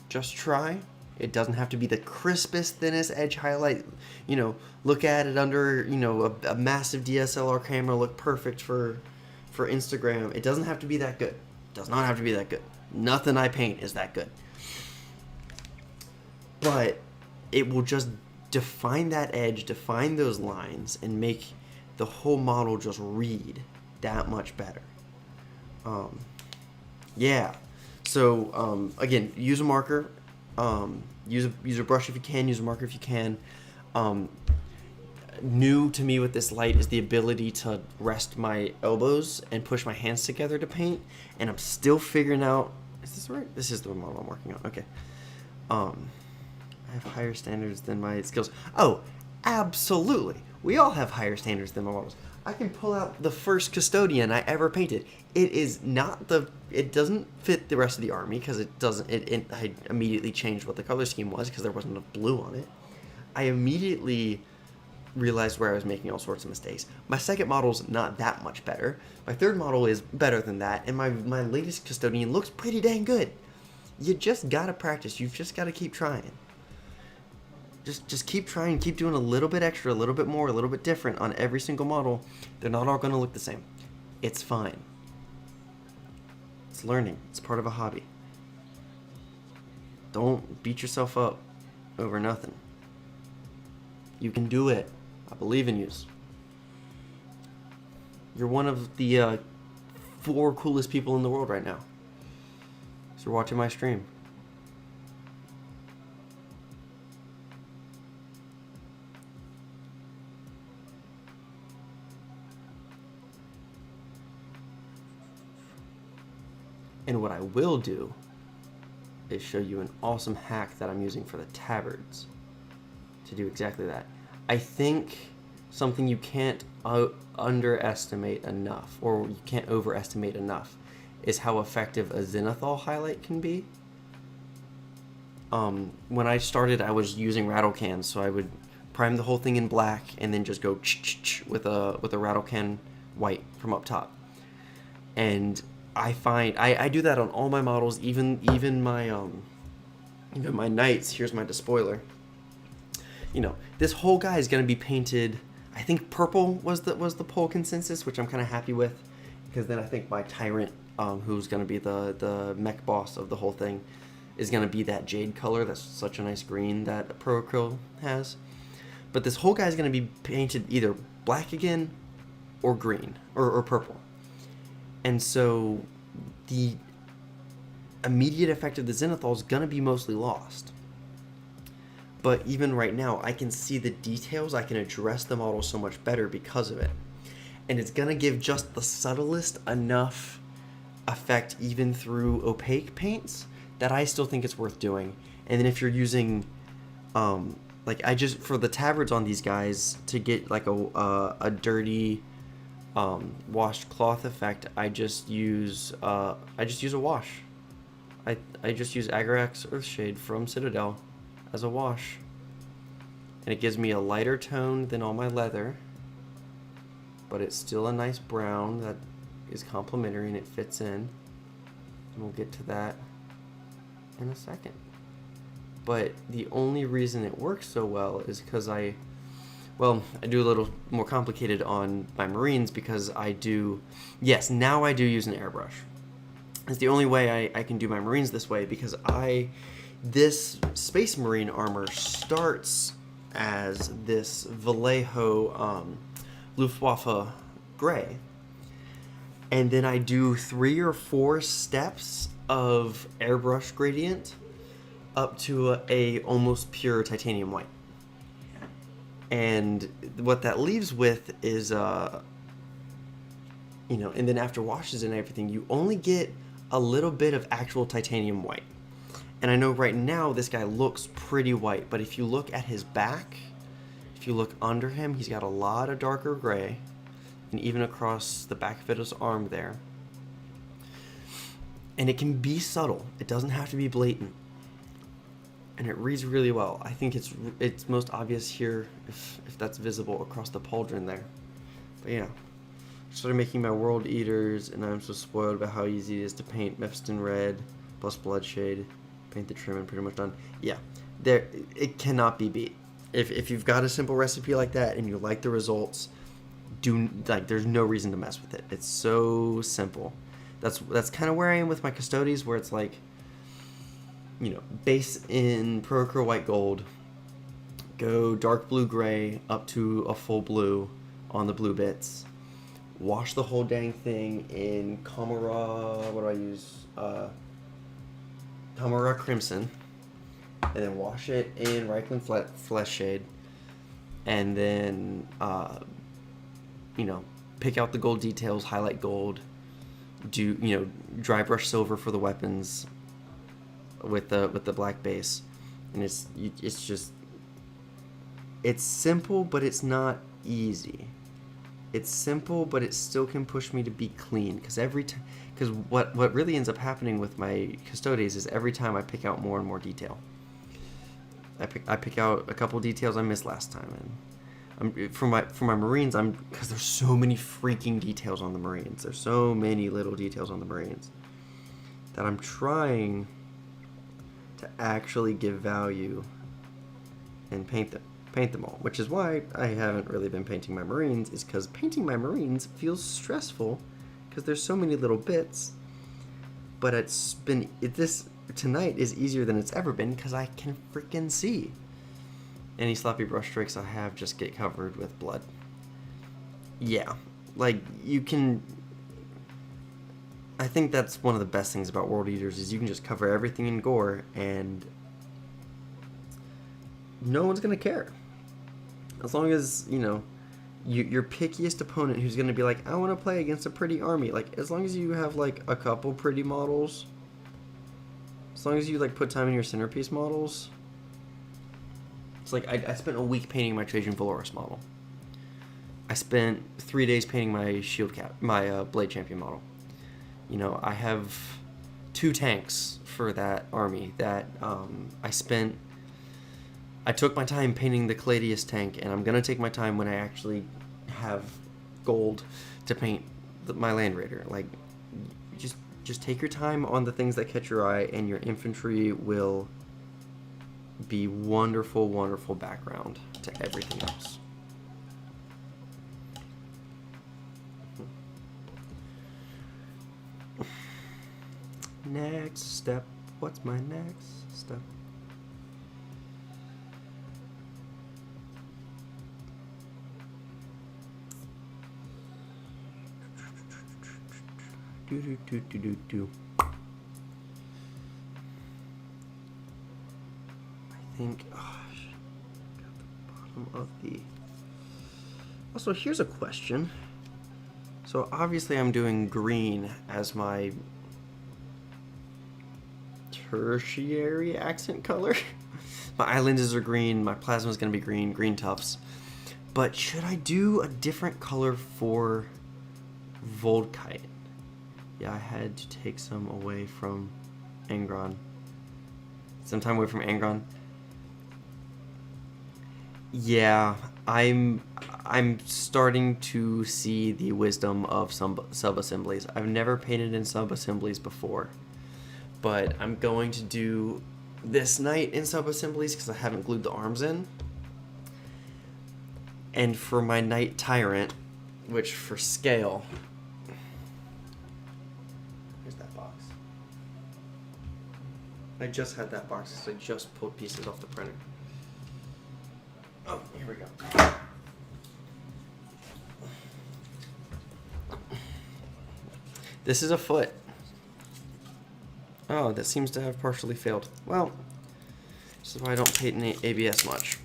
S1: just try. It doesn't have to be the crispest, thinnest edge highlight. You know, look at it under, you know, a massive DSLR camera, look perfect for Instagram. It doesn't have to be that good. It does not have to be that good. Nothing I paint is that good. But it will just define that edge, define those lines, and make the whole model just read that much better. Yeah. So again, use a marker. Use a brush if you can. Use a marker if you can. New to me with this light is the ability to rest my elbows and push my hands together to paint, and I'm still figuring out, is this right? This is the model I'm working on. Okay. I have higher standards than my skills. Oh, absolutely. We all have higher standards than my models. I can pull out the first custodian I ever painted. It is not it doesn't fit the rest of the army because it doesn't, I immediately changed what the color scheme was because there wasn't enough blue on it. I immediately realized where I was making all sorts of mistakes. My second model's not that much better. My third model is better than that, and my latest custodian looks pretty dang good. You just gotta practice. You've just gotta keep trying. Just keep trying, keep doing a little bit extra, a little bit more, a little bit different on every single model. They're not all gonna look the same. It's fine. It's learning. It's part of a hobby. Don't beat yourself up over nothing. You can do it. I believe in you. You're one of the 4 coolest people in the world right now. So you're watching my stream. And what I will do is show you an awesome hack that I'm using for the tabards to do exactly that. I think something you can't underestimate enough, or you can't overestimate enough, is how effective a zenithal highlight can be. When I started, I was using rattle cans, so I would prime the whole thing in black and then just go with a rattle can white from up top. And I find I do that on all my models, even my knights. Here's my despoiler. You know, this whole guy is going to be painted, I think purple was the poll consensus, which I'm kind of happy with, because then I think my tyrant, who's going to be the mech boss of the whole thing, is going to be that jade color. That's such a nice green that Pro Acryl has. But this whole guy is going to be painted either black again or green or purple. And so the immediate effect of the zenithal is going to be mostly lost. But even right now, I can see the details. I can address the model so much better because of it. And it's going to give just the subtlest enough effect even through opaque paints that I still think it's worth doing. And then if you're using, like for the tabards on these guys, to get like a dirty washed cloth effect, I just use a wash. I just use Agrarax Earthshade from Citadel as a wash, and it gives me a lighter tone than all my leather, but it's still a nice brown that is complementary and it fits in, and we'll get to that. in a second. But the only reason it works so well is because I do a little more complicated on my Marines because yes, now I do use an airbrush. It's the only way I can do my Marines this way because this Space Marine armor starts as this Vallejo Luftwaffe gray. And then I do 3 or 4 steps of airbrush gradient up to a almost pure titanium white. And what that leaves with is, and then after washes and everything, you only get a little bit of actual titanium white. And I know right now this guy looks pretty white, but if you look at his back, if you look under him, he's got a lot of darker gray, and even across the back of his arm there. And it can be subtle. It doesn't have to be blatant. And it reads really well. I think it's most obvious here if that's visible across the pauldron there. But yeah. Started making my World Eaters, and I'm so spoiled about how easy it is to paint Mephiston red plus Bloodshade. Paint the trim and pretty much done. Yeah, it cannot be beat. If you've got a simple recipe like that and you like the results, there's no reason to mess with it. It's so simple. That's kind of where I am with my Custodes, where it's like, base in Pro White Gold, go dark blue gray up to a full blue on the blue bits, wash the whole dang thing in Kamara, what do I use? Kamara Crimson, and then wash it in Reikland Flesh Shade, and then, pick out the gold details, highlight gold, do, dry brush silver for the weapons with the black base, and it's simple, but it's not easy. It's simple, but it still can push me to be clean, because what really ends up happening with my Custodes is every time I pick out more and more detail. I pick out a couple details I missed last time, and for my Marines, because there's so many freaking details on the Marines. There's so many little details on the Marines that I'm trying to actually give value and paint them all, which is why I haven't really been painting my Marines, is because painting my Marines feels stressful because there's so many little bits. But this tonight is easier than it's ever been because I can freaking see. Any sloppy brush strokes I have just get covered with blood. Yeah, you can. I think that's one of the best things about World Eaters is you can just cover everything in gore and no one's gonna care. As long as, your pickiest opponent who's gonna be like, I want to play against a pretty army. As long as you have a couple pretty models, as long as you put time in your centerpiece models. It's I spent a week painting my Trajan Valoris model. I spent 3 days painting my shield cap, my Blade Champion model. I have 2 tanks for that army that I took my time painting the Caladius tank, and I'm going to take my time when I actually have gold to paint my Land Raider. Just take your time on the things that catch your eye, and your infantry will be wonderful, wonderful background to everything else. Next step. What's my next step? Do. I think. Gosh, got the bottom of the. Also, here's a question. So obviously, I'm doing green as my tertiary accent color. My islands are green. My plasma is going to be green. Green tufts. But should I do a different color for Voldkite? Yeah, I had to take some away from Angron. Some time away from Angron. Yeah, I'm starting to see the wisdom of some sub-assemblies. I've never painted in sub-assemblies before, But I'm going to do this night in sub-assemblies because I haven't glued the arms in. And for my Knight Tyrant, which for scale... Here's that box. I just had that box because I just pulled pieces off the printer. Oh, here we go. This is a foot. Oh, that seems to have partially failed. Well, this is why I don't paint in ABS much.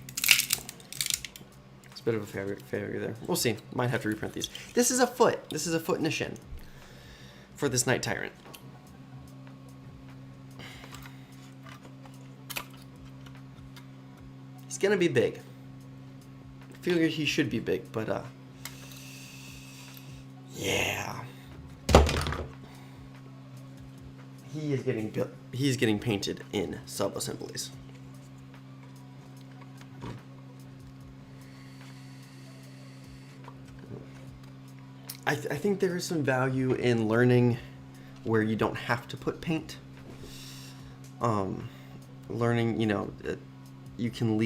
S1: It's a bit of a failure there. We'll see. Might have to reprint these. This is a foot. This is a foot and a shin for this Knight Tyrant. He's gonna be big. I feel like he should be big, but yeah. He is getting built. He's getting painted in sub-assemblies. I think there is some value in learning where you don't have to put paint. Learning, you know, you can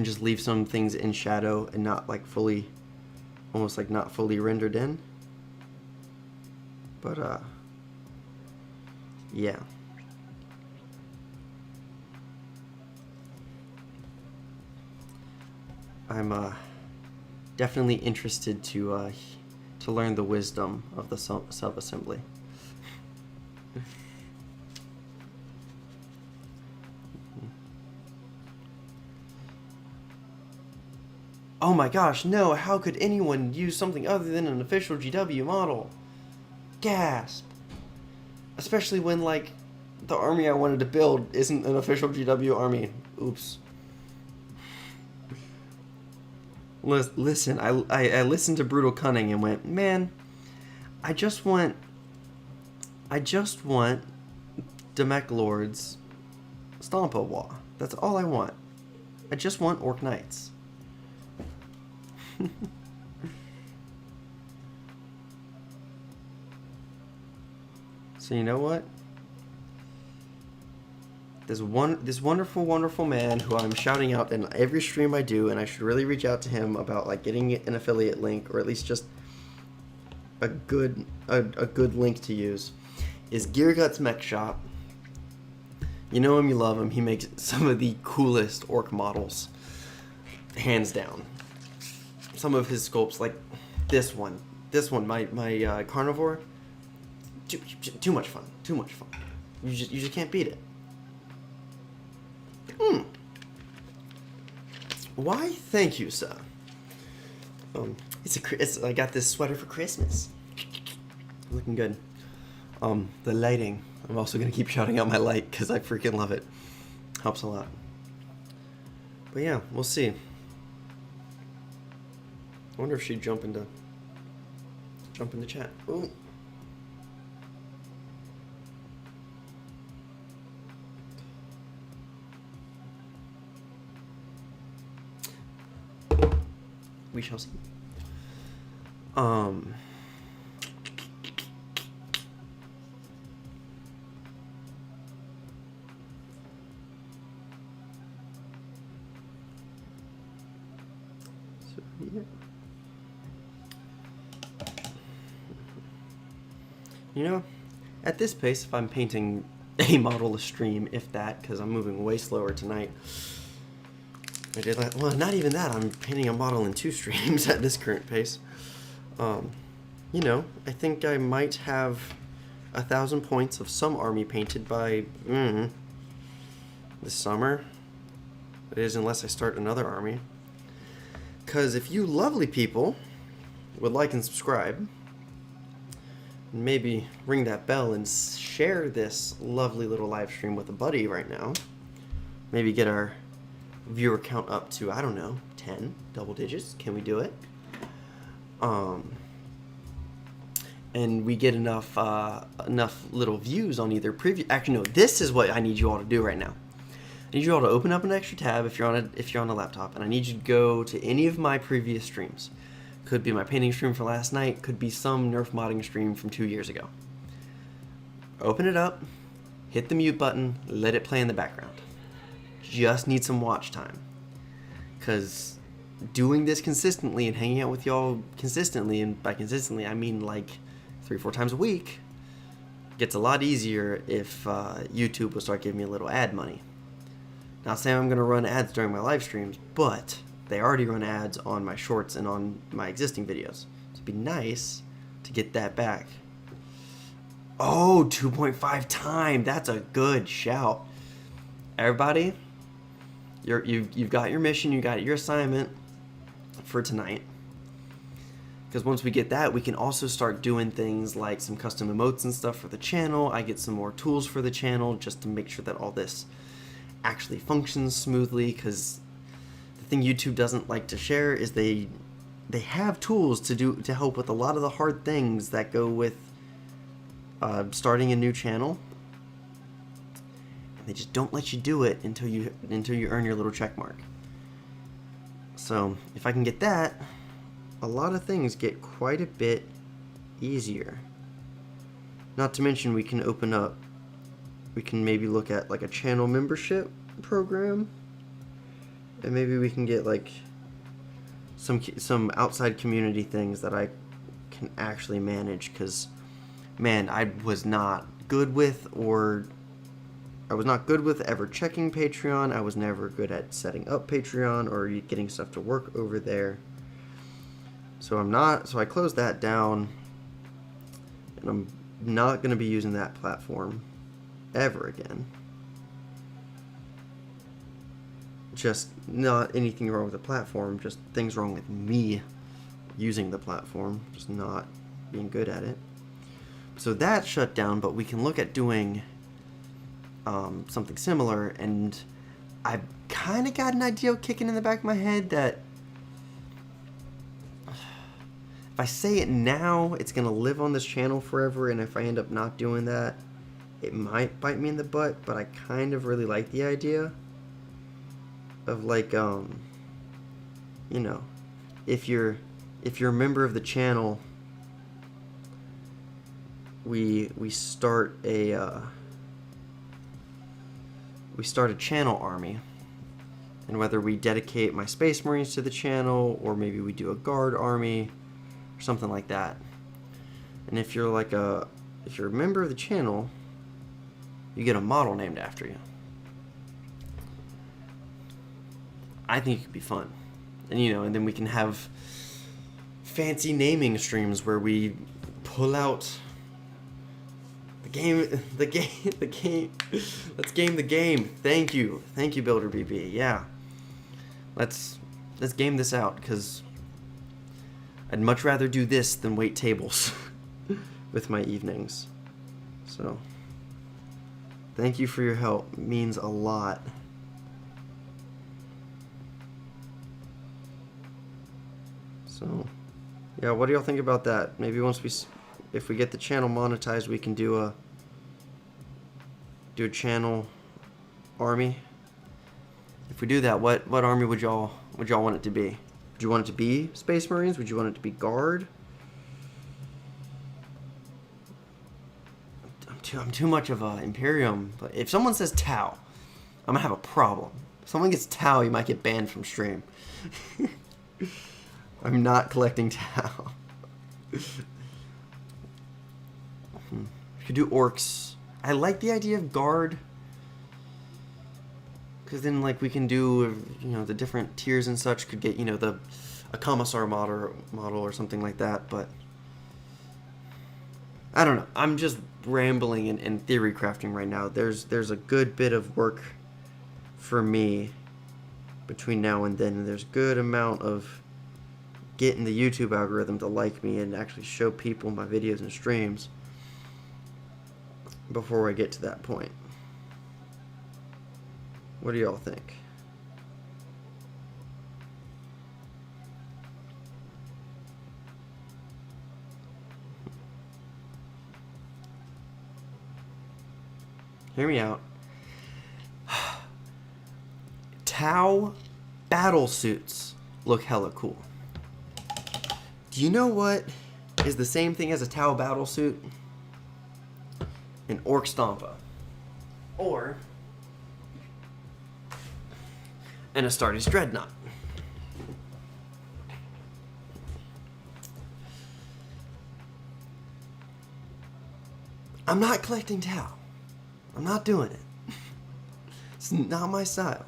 S1: just leave some things in shadow and not like fully, almost like not fully rendered in. But yeah. I'm definitely interested to learn the wisdom of the sub-assembly. Oh my gosh, no, how could anyone use something other than an official GW model? Gasp. Especially when, like, the army I wanted to build isn't an official GW army. Oops. Listen, I listened to Brutal Cunning and went, man, I just want Demek Lord's Stompa-Wa. That's all I want. I just want Orc Knights. So you know what? This wonderful man who I'm shouting out in every stream I do, and I should really reach out to him about like getting an affiliate link, or at least just a good link to use, is Gear Guts Mech Shop. You know him, you love him. He makes some of the coolest orc models, hands down. Some of his sculpts, like this one, my carnivore. Too much fun. You just can't beat it. Why? Thank you, sir. I got this sweater for Christmas. Looking good. The lighting. I'm also gonna keep shouting out my light because I freaking love it. Helps a lot. But yeah, we'll see. I wonder if she'd jump into chat. Ooh. We shall see. So, yeah. You know, at this pace, if I'm painting a model a stream, if that, because I'm moving way slower tonight. I did that. Well, not even that. I'm painting a model in 2 streams at this current pace. You know, I think I might have 1,000 points of some army painted by this summer. It is, unless I start another army. Because if you lovely people would like and subscribe, maybe ring that bell and share this lovely little live stream with a buddy right now. Maybe get our viewer count up to, I don't know, 10 double digits. Can we do it? And we get enough little views on either preview. Actually, no. This is what I need you all to do right now. I need you all to open up an extra tab if you're on a laptop, and I need you to go to any of my previous streams. Could be my painting stream for last night. Could be some Nerf modding stream from 2 years ago. Open it up. hit the mute button, let it play in the background. Just need some watch time. Because doing this consistently and hanging out with y'all consistently, and by consistently I mean like 3-4 times a week, gets a lot easier if YouTube will start giving me a little ad money. Not saying I'm going to run ads during my live streams, but they already run ads on my shorts and on my existing videos. So it'd be nice to get that back. Oh, 2.5 time. That's a good shout. Everybody, you've got your mission, you got your assignment for tonight. Because once we get that, we can also start doing things like some custom emotes and stuff for the channel. I get some more tools for the channel just to make sure that all this actually functions smoothly, because the thing YouTube doesn't like to share is they have tools to help with a lot of the hard things that go with starting a new channel, and they just don't let you do it until you earn your little check mark. So if I can get that, a lot of things get quite a bit easier. Not to mention we can maybe look at like a channel membership program, and maybe we can get like some outside community things that I can actually manage, because man, I was not good with ever checking Patreon. I was never good at setting up Patreon or getting stuff to work over there. So I closed that down, and I'm not going to be using that platform ever again. Just not anything wrong with the platform, just things wrong with me using the platform, just not being good at it. So that shut down, but we can look at doing something similar, and I've kind of got an idea kicking in the back of my head that if I say it now, it's going to live on this channel forever, and if I end up not doing that, it might bite me in the butt, but I kind of really like the idea of like, you know, if you're a member of the channel, we start a channel army, and whether we dedicate my Space Marines to the channel, or maybe we do a guard army or something like that. And if you're a member of the channel, you get a model named after you. I think it could be fun. And and then we can have fancy naming streams where we pull out the game. Let's game the game. Thank you, Builder BB. Yeah, let's game this out, because I'd much rather do this than wait tables with my evenings. So thank you for your help. It means a lot. So yeah, what do y'all think about that? Maybe if we get the channel monetized, we can do a channel army. If we do that, what army would y'all want it to be? Would you want it to be Space Marines? Would you want it to be Guard? I'm too much of a Imperium. But if someone says Tau, I'm gonna have a problem. If someone gets Tau, you might get banned from stream. I'm not collecting Tau. You could do Orcs. I like the idea of Guard, because then we can do the different tiers and such. Could get a Commissar model or something like that. But I don't know. I'm just rambling and theory crafting right now. There's a good bit of work for me between now and then, and there's a good amount of getting the YouTube algorithm to like me and actually show people my videos and streams before I get to that point. What do y'all think? Hear me out. Tau battle suits look hella cool. Do you know what is the same thing as a Tau battle suit? An Orc Stompa. Or an Astartes Dreadnought. I'm not collecting Tau. I'm not doing it. It's not my style.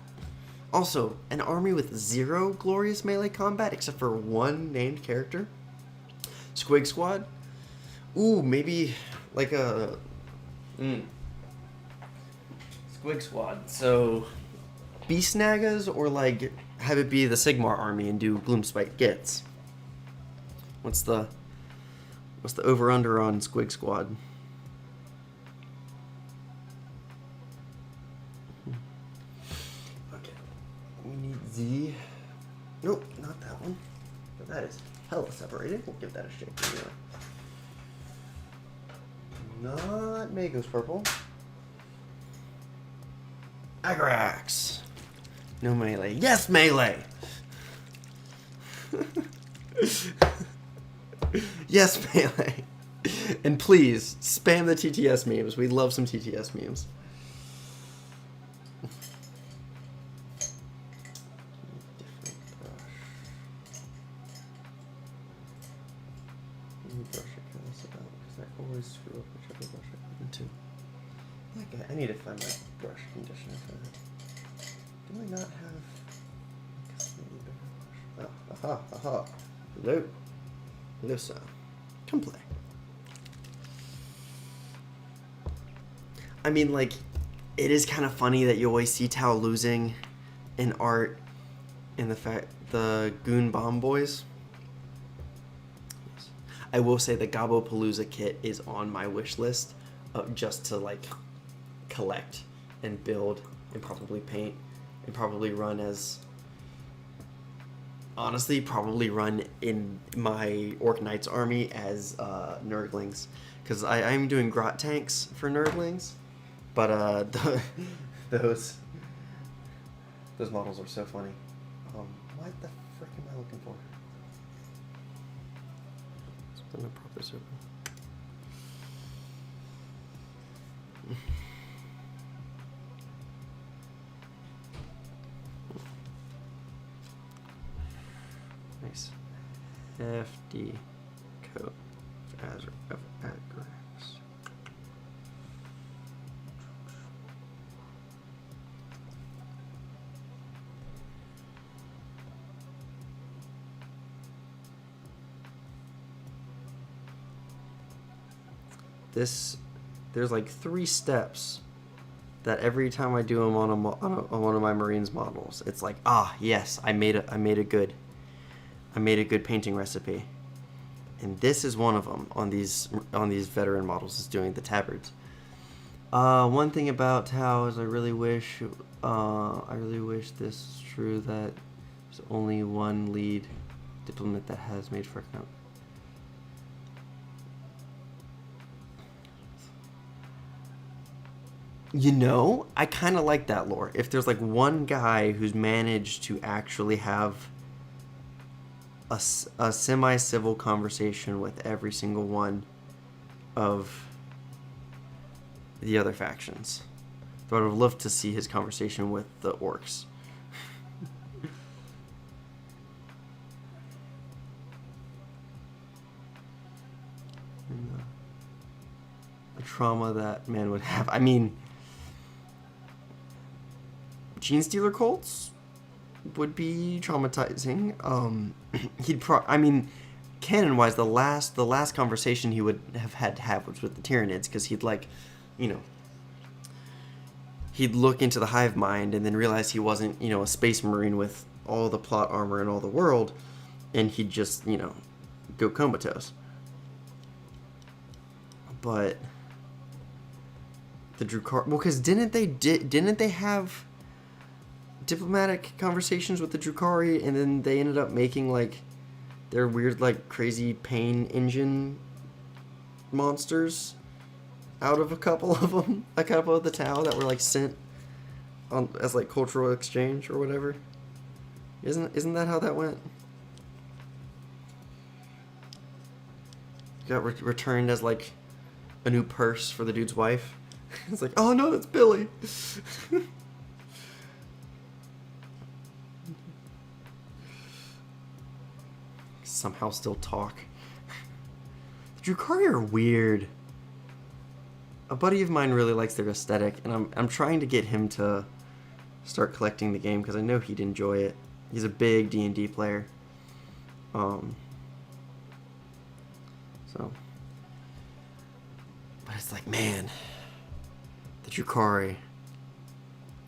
S1: Also, an army with 0 glorious melee combat except for 1 named character. Squig Squad. Ooh, maybe like a Squig Squad. So Beast Nagas, or like have it be the Sigmar army and do Gloomspite Gits. What's the over under on Squig Squad? Okay. We need Z. Nope, not that one. But that is hella separated. We'll give that a shake. Not Magos purple. Agrax. No melee. Yes, melee! Yes, melee. And please, spam the TTS memes. We love some TTS memes. Screw up whichever brush I put into. Okay, I need to find my brush conditioner for that. Do I not have a brush? Oh, aha. Hello. Hello, sir. Come play. I mean, like, it is kind of funny that you always see Tau losing in art in the Goon Bomb Boys. I will say the Gabopalooza kit is on my wish list just to like collect and build and probably paint and probably run as, honestly, probably run in my Orc Knights army as Nurglings, because I'm doing Grot tanks for Nurglings, but those models are so funny. What the frick am I looking for? I'm gonna prop this open. Nice. FD coat of Agrax. There's like 3 steps that every time I do them on one of my Marines models, it's like, ah, yes, I made a good painting recipe, and this is one of them on these veteran models, is doing the tabards. One thing about Tau is I really wish this is true, that there's only one lead diplomat that has made for account. You know, I kind of like that lore. If there's like one guy who's managed to actually have a semi-civil conversation with every single one of the other factions, but I would have loved to see his conversation with the orcs. The trauma that man would have. I mean, Gene Stealer Colts would be traumatizing. I mean, canon-wise, the last conversation he would have had to have was with the Tyranids, because he'd he'd look into the hive mind and then realize he wasn't, a space marine with all the plot armor in all the world, and he'd just, go comatose. But the Drukhari, well, because didn't they have diplomatic conversations with the Drukhari, and then they ended up making like their weird, like, crazy pain engine monsters out of a couple of the Tau that were like sent on as like cultural exchange or whatever. Isn't that how that went? Got returned as like a new purse for the dude's wife. It's like, oh no, it's Billy. Somehow still talk. The Drukhari are weird. A buddy of mine really likes their aesthetic, and I'm trying to get him to start collecting the game because I know he'd enjoy it. He's a big D&D player. So, but it's like, man, the Drukhari.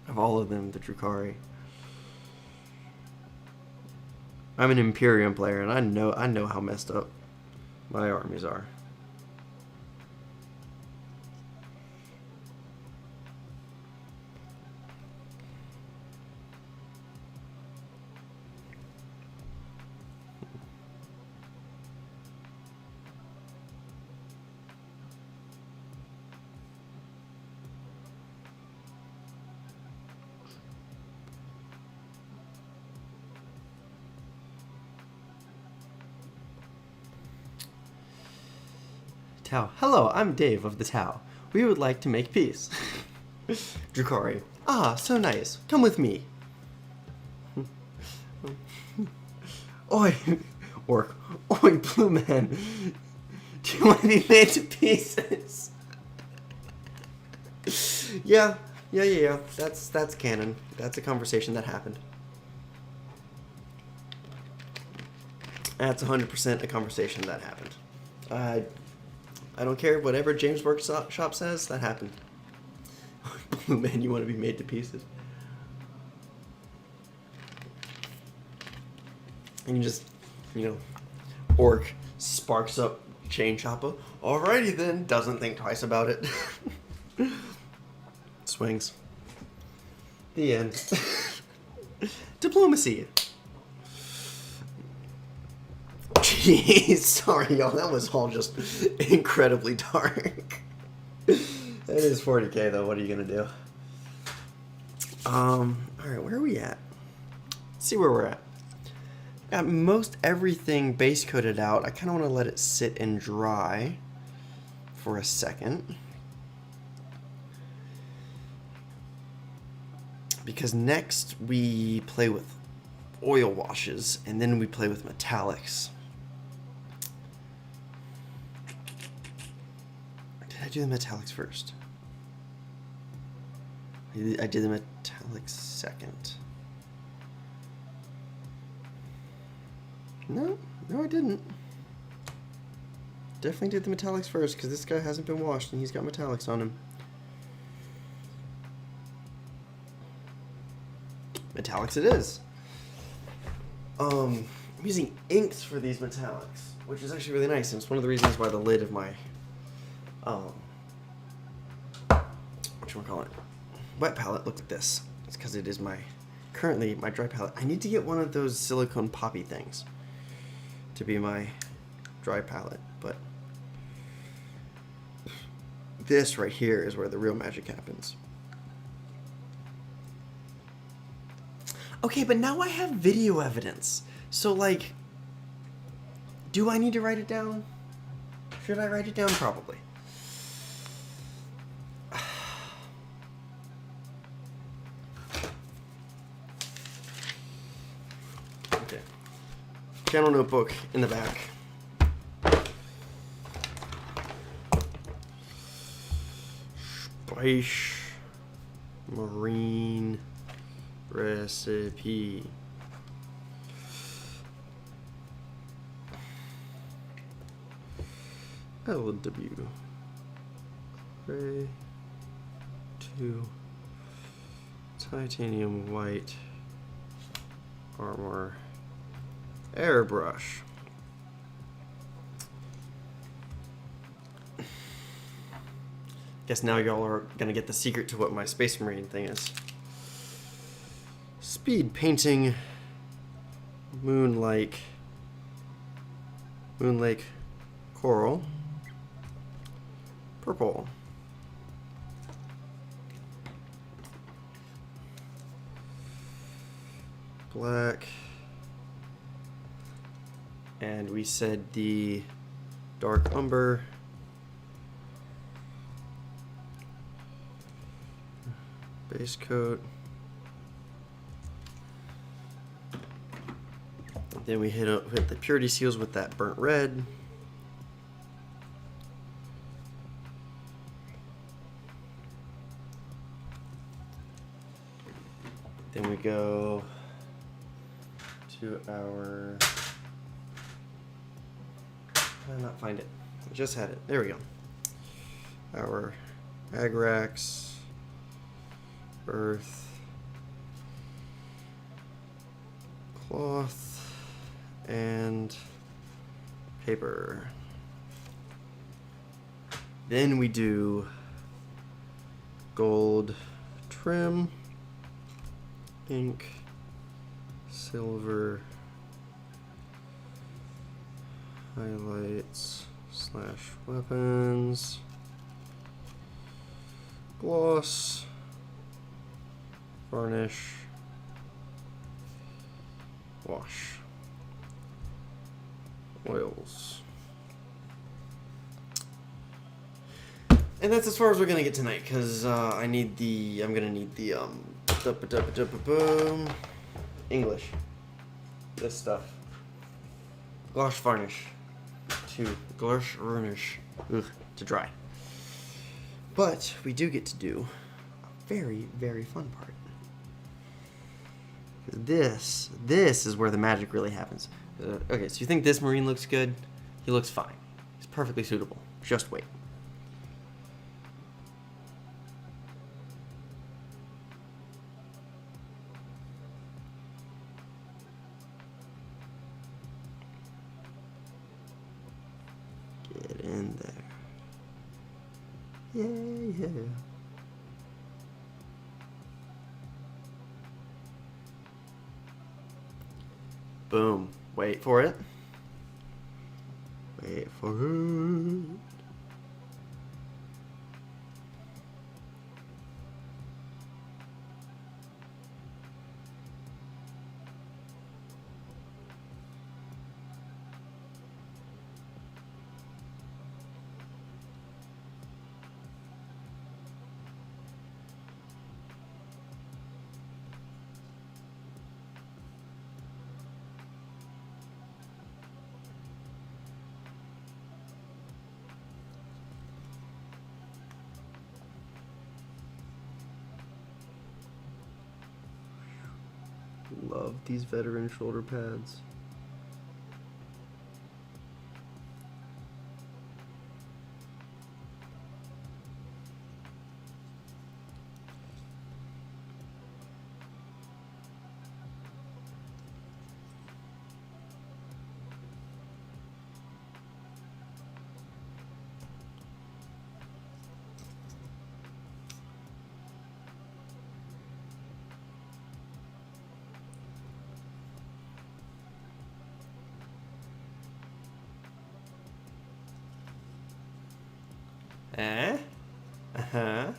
S1: Of all of them, the Drukhari. I'm an Imperium player, and I know how messed up my armies are. Tau. Hello, I'm Dave of the Tau. We would like to make peace. Drukhari. Ah, so nice. Come with me. Oi, Orc. Oi, Blue Man. Do you want to be made to pieces? Yeah. That's canon. That's a conversation that happened. That's 100% a conversation that happened. I don't care, whatever James Workshop says, that happened. Blue Man, you want to be made to pieces. And you just, Orc sparks up Chain Chopper. Alrighty then, doesn't think twice about it. Swings. The end. Diplomacy. Jeez, sorry y'all, that was all just incredibly dark. It is 40k though, what are you gonna do? Alright, where are we at? Let's see where we're at. Got most everything base coated out. I kinda wanna let it sit and dry for a second. Because next we play with oil washes and then we play with metallics. I do the metallics first. I did the metallics second. No, I didn't. Definitely did the metallics first because this guy hasn't been washed and he's got metallics on him. Metallics it is. I'm using inks for these metallics, which is actually really nice, and it's one of the reasons why the lid of my wet palette look like this. It's because it is currently my dry palette. I need to get one of those silicone poppy things to be my dry palette, but this right here is where the real magic happens. Okay, but now I have video evidence. So, like, do I need to write it down? Should I write it down? Probably. Okay. Channel notebook in the back. Spice Marine recipe. LW gray to titanium white armor airbrush. Guess now y'all are gonna get the secret to what my Space Marine thing is. Speed painting Moonlake coral purple. Black. And we said the dark umber. base coat. Then we hit the purity seals with that burnt red. Then we go to our, I did not find it. I just had it. There we go. Our Agrax, earth, cloth, and paper. Then we do gold trim, ink, silver, highlights / weapons, gloss, varnish, wash, oils. And that's as far as we're gonna get tonight, because I'm gonna need the English. This stuff. Gouache varnish. Gouache varnish. To dry. But we do get to do a very, very fun part. This is where the magic really happens. Okay, so you think this Marine looks good? He looks fine. He's perfectly suitable. Just wait. Get in there. Yeah. Boom. Wait for it. Wait for it. Love these veteran shoulder pads. Uh-huh.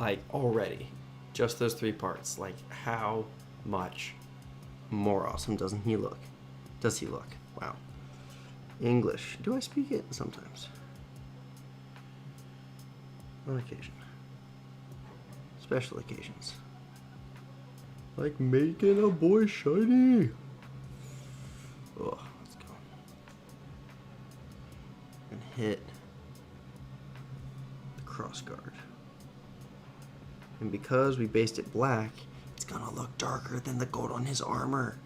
S1: Like, already, just those 3 parts, like, how much more awesome does he look? Wow. English. Do I speak it? Sometimes. On occasion. Special occasions. Like making a boy shiny. Oh, let's go. And hit the crossguard. And because we based it black, it's gonna look darker than the gold on his armor.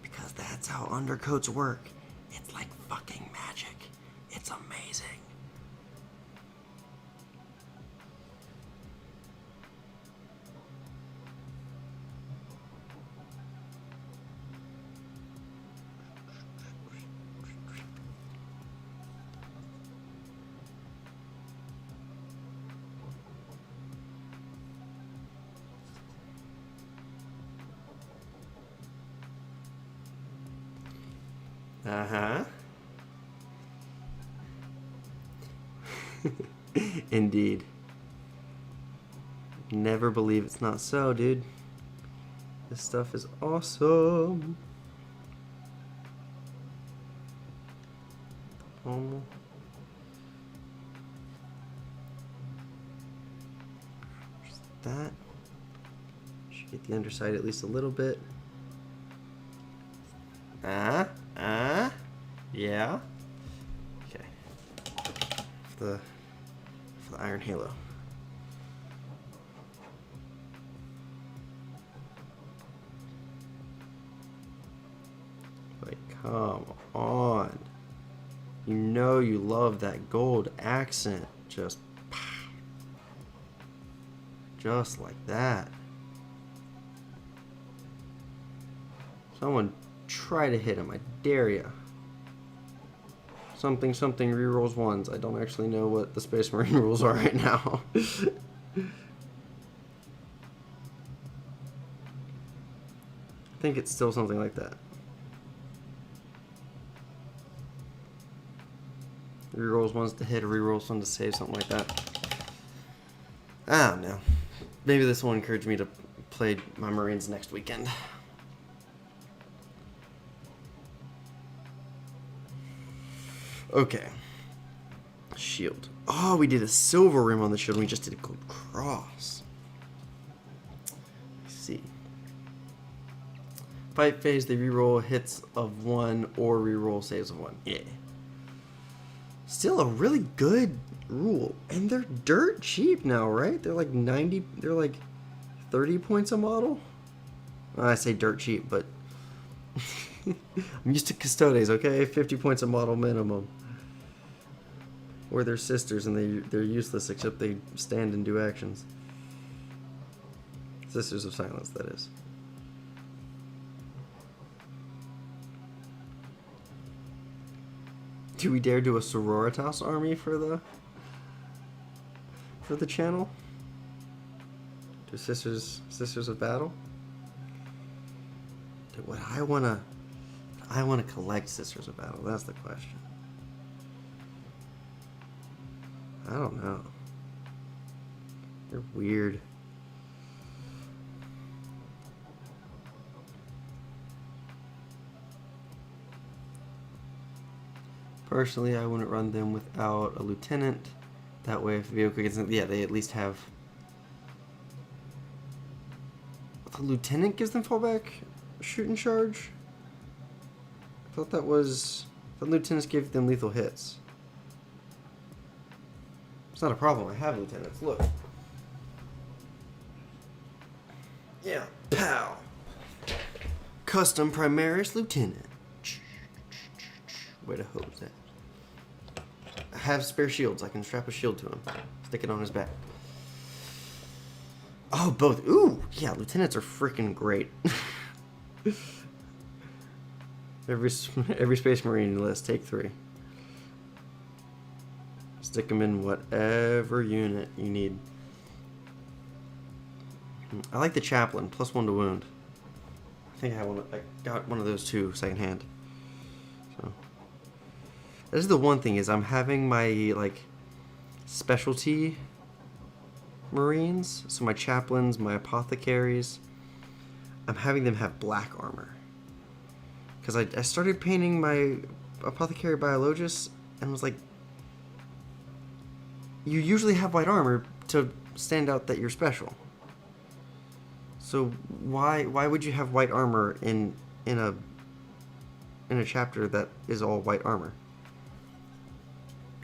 S1: Because that's how undercoats work. It's like fucking magic. It's amazing. Uh-huh. Indeed. Never believe it's not so, dude. This stuff is awesome. Pommel. Just that. Should get the underside at least a little bit. Yeah. Okay. For the iron halo. Like, come on. You know you love that gold accent. Just like that. Someone try to hit him. I dare ya. Something rerolls ones. I don't actually know what the Space Marine rules are right now. I think it's still something like that. Rerolls ones to hit, or rerolls one to save, something like that. I don't know. Maybe this will encourage me to play my Marines next weekend. Okay. Shield. Oh, we did a silver rim on the shield and we just did a gold cross. Let's see. Fight phase, they reroll hits of 1 or reroll saves of 1. Yeah. Still a really good rule. And they're dirt cheap now, right? They're like 90, they're like 30 points a model. Well, I say dirt cheap, but I'm used to Custodes, okay? 50 points a model minimum. Or they're sisters and they're useless except they stand and do actions. Sisters of Silence, that is. Do we dare do a Sororitas army for the channel? Do Sisters of Battle? Would I wanna collect Sisters of Battle? That's the question. I don't know. They're weird. Personally, I wouldn't run them without a lieutenant. That way, if the vehicle gets in, yeah, they at least have. The lieutenant gives them fallback, shoot and charge. I thought that was. The lieutenants gave them lethal hits. It's not a problem. I have lieutenants. Look. Yeah. Pow. Custom Primaris Lieutenant. Way to hose that. I have spare shields. I can strap a shield to him. Stick it on his back. Oh, both. Ooh, yeah. Lieutenants are freaking great. every Space Marine list, take 3. Stick them in whatever unit you need. I like the Chaplain, +1 to wound. I think I got one of those too, secondhand. So this is the one thing is I'm having my like specialty Marines, so my Chaplains, my Apothecaries. I'm having them have black armor because I started painting my Apothecary Biologist and was like, you usually have white armor to stand out that you're special. So why would you have white armor in a chapter that is all white armor?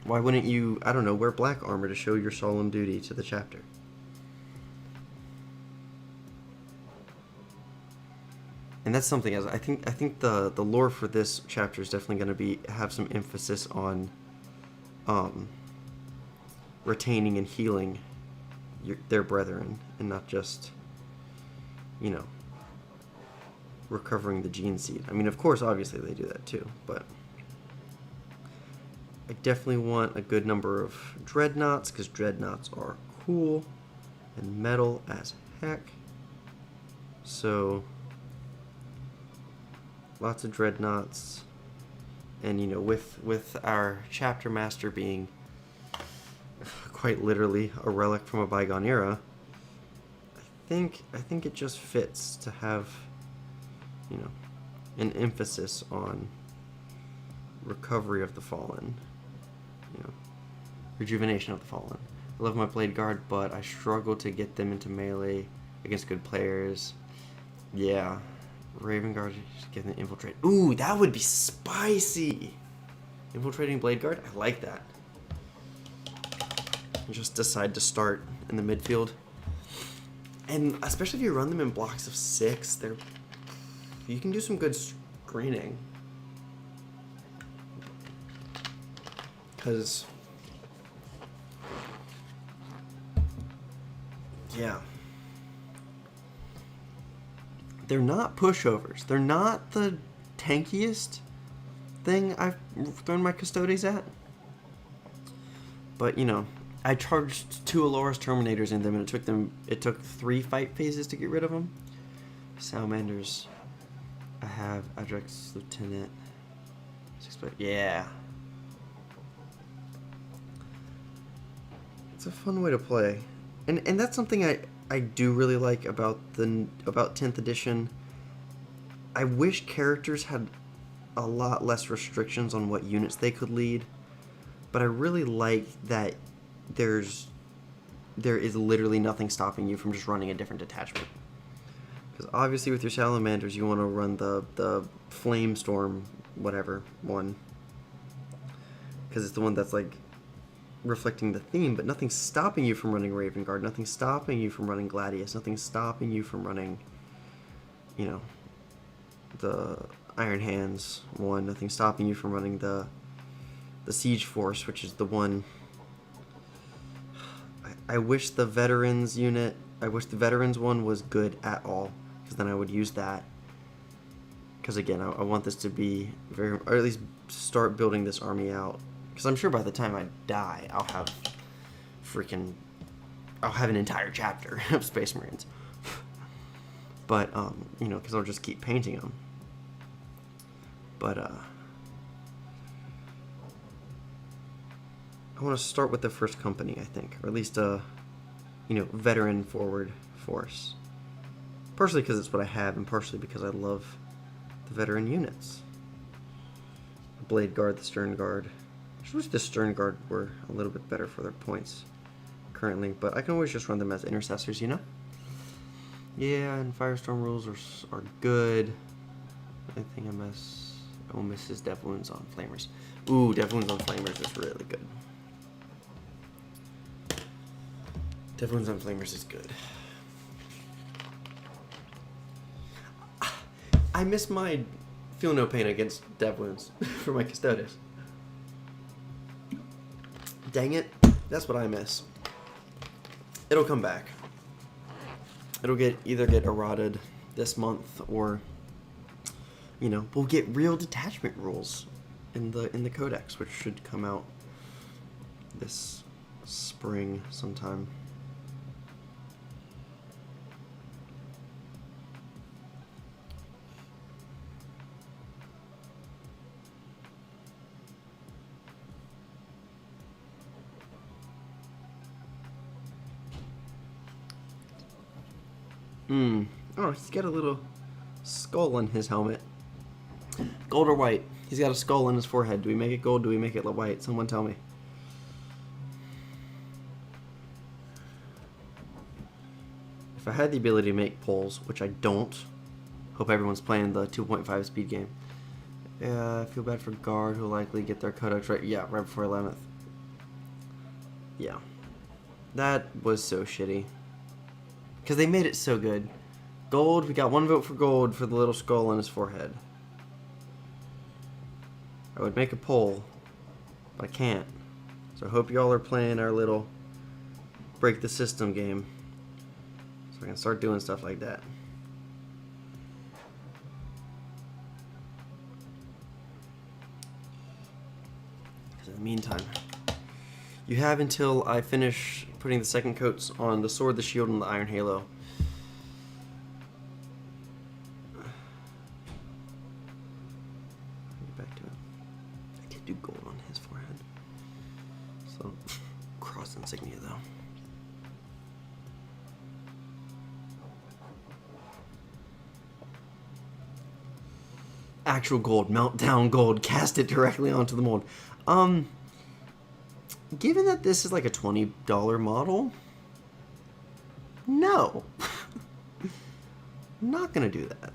S1: Why wouldn't you, I don't know, wear black armor to show your solemn duty to the chapter? And that's something else. I think the lore for this chapter is definitely going to have some emphasis on retaining and healing their brethren, and not just, you know, recovering the gene seed. I mean, of course, obviously they do that too, but I definitely want a good number of dreadnoughts, because dreadnoughts are cool and metal as heck. So lots of dreadnoughts, and you know, with our chapter master being quite literally a relic from a bygone era, I think it just fits to have, you know, an emphasis on recovery of the fallen, you know, rejuvenation of the fallen. I love my blade guard, but I struggle to get them into melee against good players. Yeah, Raven guard, just get them to infiltrate. Ooh, that would be spicy. Infiltrating blade guard, I like that. Just decide to start in the midfield, and especially if you run them in blocks of 6, you can do some good screening, because yeah, they're not pushovers. They're not the tankiest thing I've thrown my Custodes at, but you know, I charged 2 Alora's Terminators in them, and it took 3 fight phases to get rid of them. Salamanders, I have Adrex Lieutenant. Yeah. It's a fun way to play. And that's something I do really like about 10th edition. I wish characters had a lot less restrictions on what units they could lead, but I really like that there is literally nothing stopping you from just running a different detachment. Because obviously with your Salamanders, you want to run the Flame Storm whatever one, because it's the one that's like reflecting the theme, but nothing's stopping you from running Raven Guard, nothing's stopping you from running Gladius, nothing's stopping you from running, you know, the Iron Hands one, nothing's stopping you from running the Siege Force, which is the one. I wish the Veterans unit, I wish the Veterans one was good at all, because then I would use that. Because again, I want this to be very, or at least start building this army out. Because I'm sure by the time I die, I'll have an entire chapter of Space Marines. But, you know, because I'll just keep painting them. But, I want to start with the first company, I think, or at least a, you know, veteran forward force. Partially because it's what I have, and partially because I love the veteran units. The Blade Guard, the Stern Guard. I just wish the Stern Guard were a little bit better for their points currently, but I can always just run them as intercessors, you know? Yeah, and Firestorm rules are good. I think I will miss his Death Wounds on Flamers. Ooh, Death Wounds on Flamers is really good. Death Wounds on Flamers is good. I miss my Feel No Pain against Death Wounds for my Custodes. Dang it, that's what I miss. It'll come back. It'll either get eroded this month, or, you know, we'll get real detachment rules in the Codex, which should come out this spring sometime. Oh, he's got a little skull on his helmet. Gold or white? He's got a skull on his forehead. Do we make it gold? Do we make it white? Someone tell me. If I had the ability to make polls, which I don't, hope everyone's playing the 2.5 speed game. I feel bad for Guard, who'll likely get their codex right. Yeah, right before 11th. Yeah. That was so shitty. Because they made it so good. Gold, we got 1 vote for gold for the little skull on his forehead. I would make a poll, but I can't. So I hope y'all are playing our little break the system game. So I can start doing stuff like that. In the meantime, you have until I finish putting the second coats on the sword, the shield, and the iron halo. Get back to it. I did do gold on his forehead. So, cross insignia though. Actual gold, meltdown gold, cast it directly onto the mold. Given that this is like a $20 model, no. I'm not gonna do that.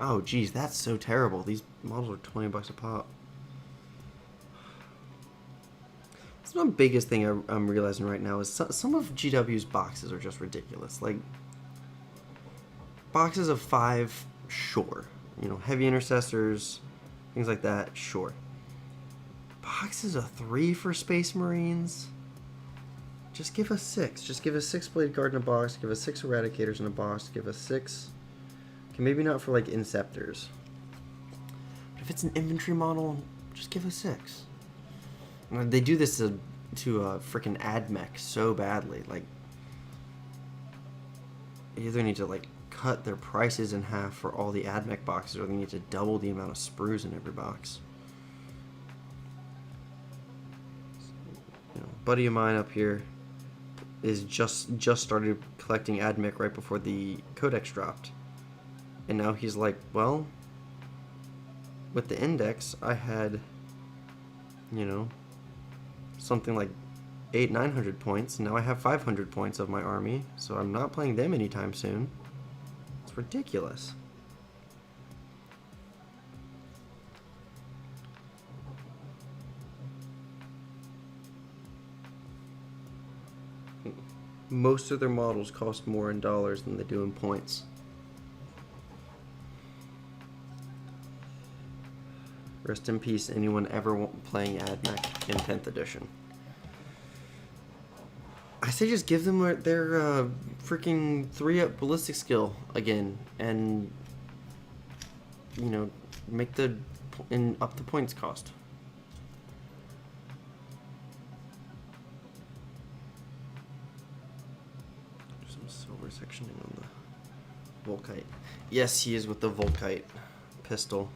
S1: Oh geez, that's so terrible. These models are 20 bucks a pop. That's one biggest thing I'm realizing right now is some of GW's boxes are just ridiculous. Like, boxes of 5, sure. You know, heavy intercessors, things like that, sure. Boxes of 3 for Space Marines? Just give us 6. Just give us 6 Blade Guard in a box, give us 6 Eradicators in a box, give us 6... Okay, maybe not for, like, Inceptors. But if it's an infantry model, just give us 6. They do this to freaking AdMech so badly. Like, they either need to, like, cut their prices in half for all the AdMech boxes, or they need to double the amount of sprues in every box. You know, a buddy of mine up here is just started collecting AdMech right before the Codex dropped. And now he's like, well, with the index, I had, you know, something like 800-900 points. Now I have 500 points of my army, so I'm not playing them anytime soon. It's ridiculous. Most of their models cost more in dollars than they do in points. Rest in peace, anyone ever playing AdMech in 10th edition. I say just give them their freaking 3-up ballistic skill again, and, you know, make up the points cost. There's some silver sectioning on the Volkite. Yes, he is with the Volkite pistol.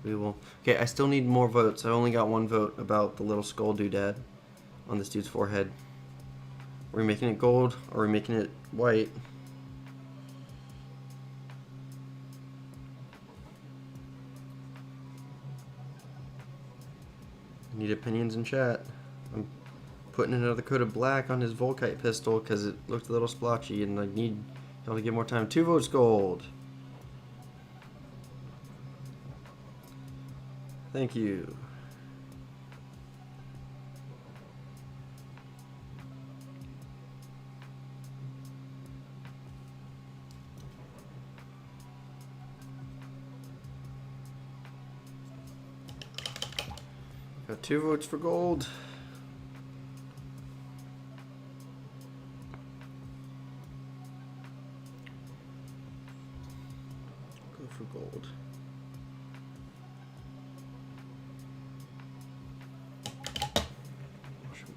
S1: We will. Okay, I still need more votes. I only got 1 vote about the little skull doodad on this dude's forehead. Are we making it gold, or are we making it white? I need opinions in chat. I'm putting another coat of black on his Volkite pistol because it looked a little splotchy, and I need y'all to get more time. 2 votes gold. Thank you. Got 2 votes for gold. Go for gold.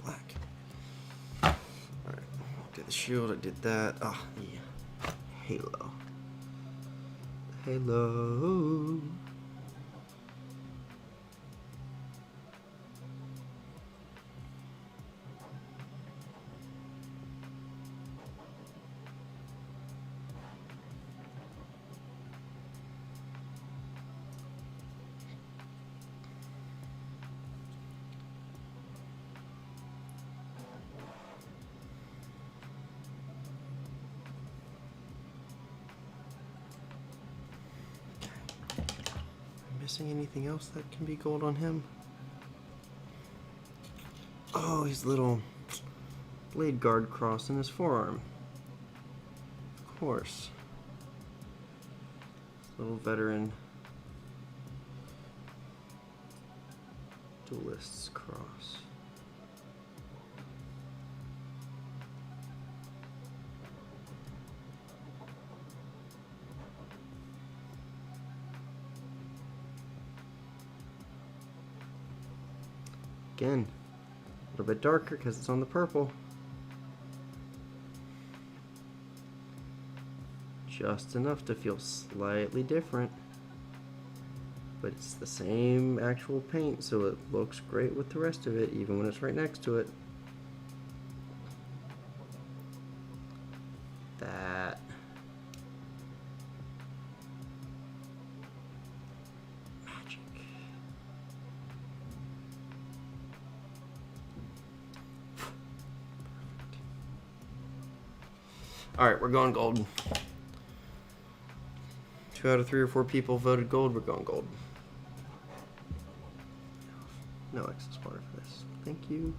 S1: Black. Alright, did the shield, I did that. Ah, the halo. Halo. Missing anything else that can be gold on him? Oh, his little blade guard cross in his forearm. Of course. Little veteran duelist's cross. Again, a little bit darker because it's on the purple. Just enough to feel slightly different. But it's the same actual paint, so it looks great with the rest of it, even when it's right next to it. That. Magic. Alright, we're going gold. 2 out of 3 or 4 people voted gold, we're going gold. No excess water for this. Thank you.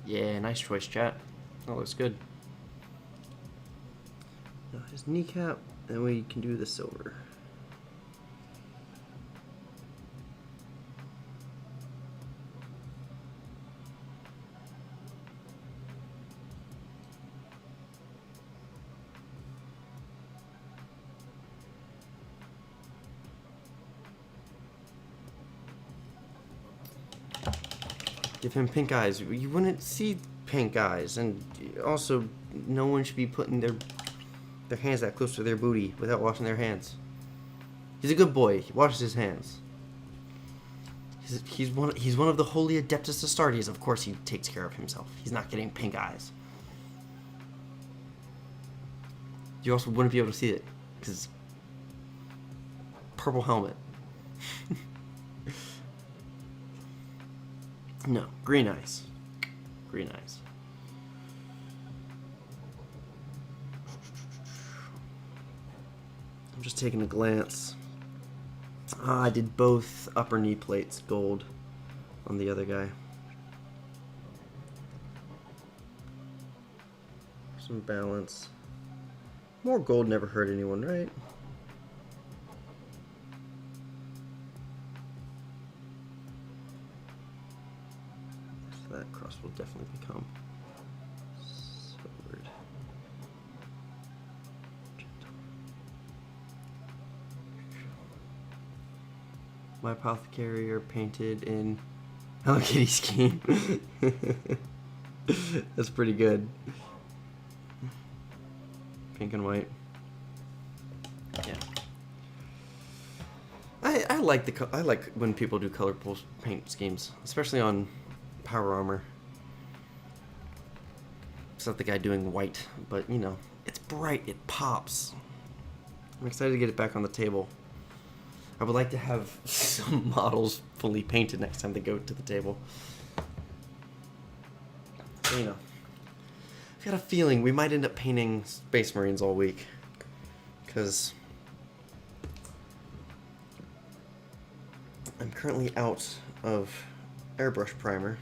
S1: Yeah, nice choice, chat. That looks good. Now his kneecap, and we can do the silver. Give him pink eyes. You wouldn't see pink eyes, and also, no one should be putting their hands that close to their booty without washing their hands. He's a good boy. He washes his hands. He's one of the holy Adeptus Astartes. Of course, he takes care of himself. He's not getting pink eyes. You also wouldn't be able to see it because purple helmet. No, green eyes. Green eyes. I'm just taking a glance. I did both upper knee plates gold on the other guy. Some balance. More gold never hurt anyone, right? That cross will definitely become silvered. My apothecary are painted in Hello Kitty scheme. That's pretty good. Pink and white. Yeah. I like when people do colorful paint schemes, especially on power armor. It's not the guy doing white, but you know, it's bright, it pops. I'm excited to get it back on the table. I would like to have some models fully painted next time they go to the table. So, you know, I've got a feeling we might end up painting Space Marines all week, because I'm currently out of airbrush primer.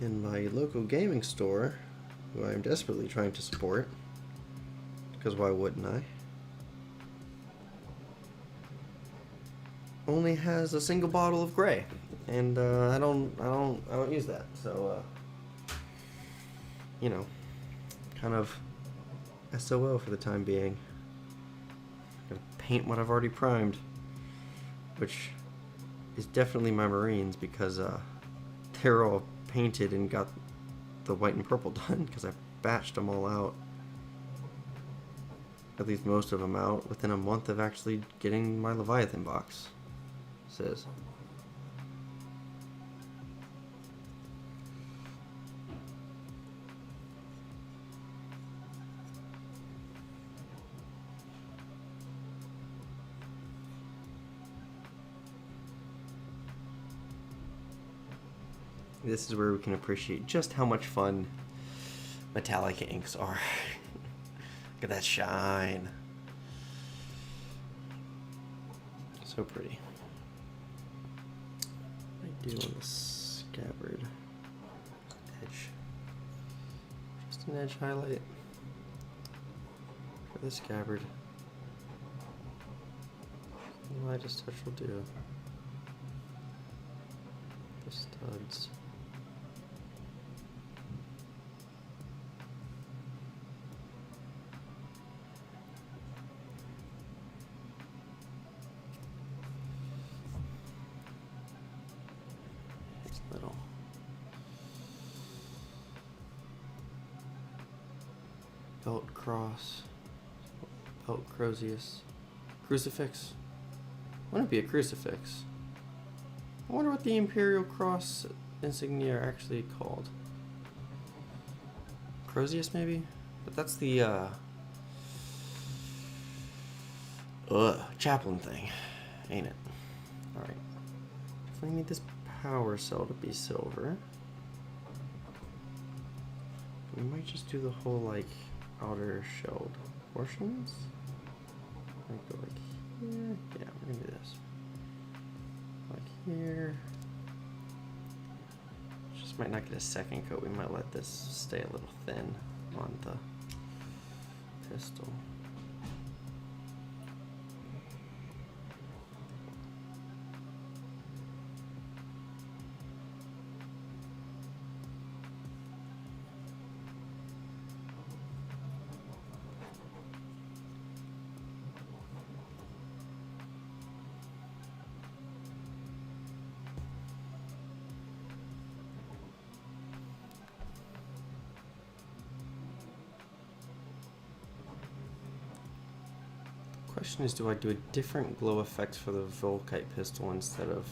S1: In my local gaming store, who I am desperately trying to support, because why wouldn't I? Only has a single bottle of gray, and I don't use that. So, you know, kind of SOL for the time being. Gonna paint what I've already primed, which is definitely my Marines because they're all painted and got the white and purple done because I batched them all out. At least most of them out within a month of actually getting my Leviathan box. says. This is where we can appreciate just how much fun metallic inks are. Look at that shine. So pretty. I do on the scabbard edge. Just an edge highlight for the scabbard. The lightest touch will do. The studs. Little belt cross, belt crucifix. Wouldn't it be a crucifix? I wonder what the imperial cross insignia are actually called. Crozius maybe? But that's the chaplain thing, ain't it? Alright. If we need this power cell to be silver, we might just do the whole like outer shelled portions. Like go like here. Yeah, we're gonna do this. Like here. Just might not get a second coat. We might let this stay a little thin on the pistol. Question is, do I do a different glow effect for the Volkite pistol instead of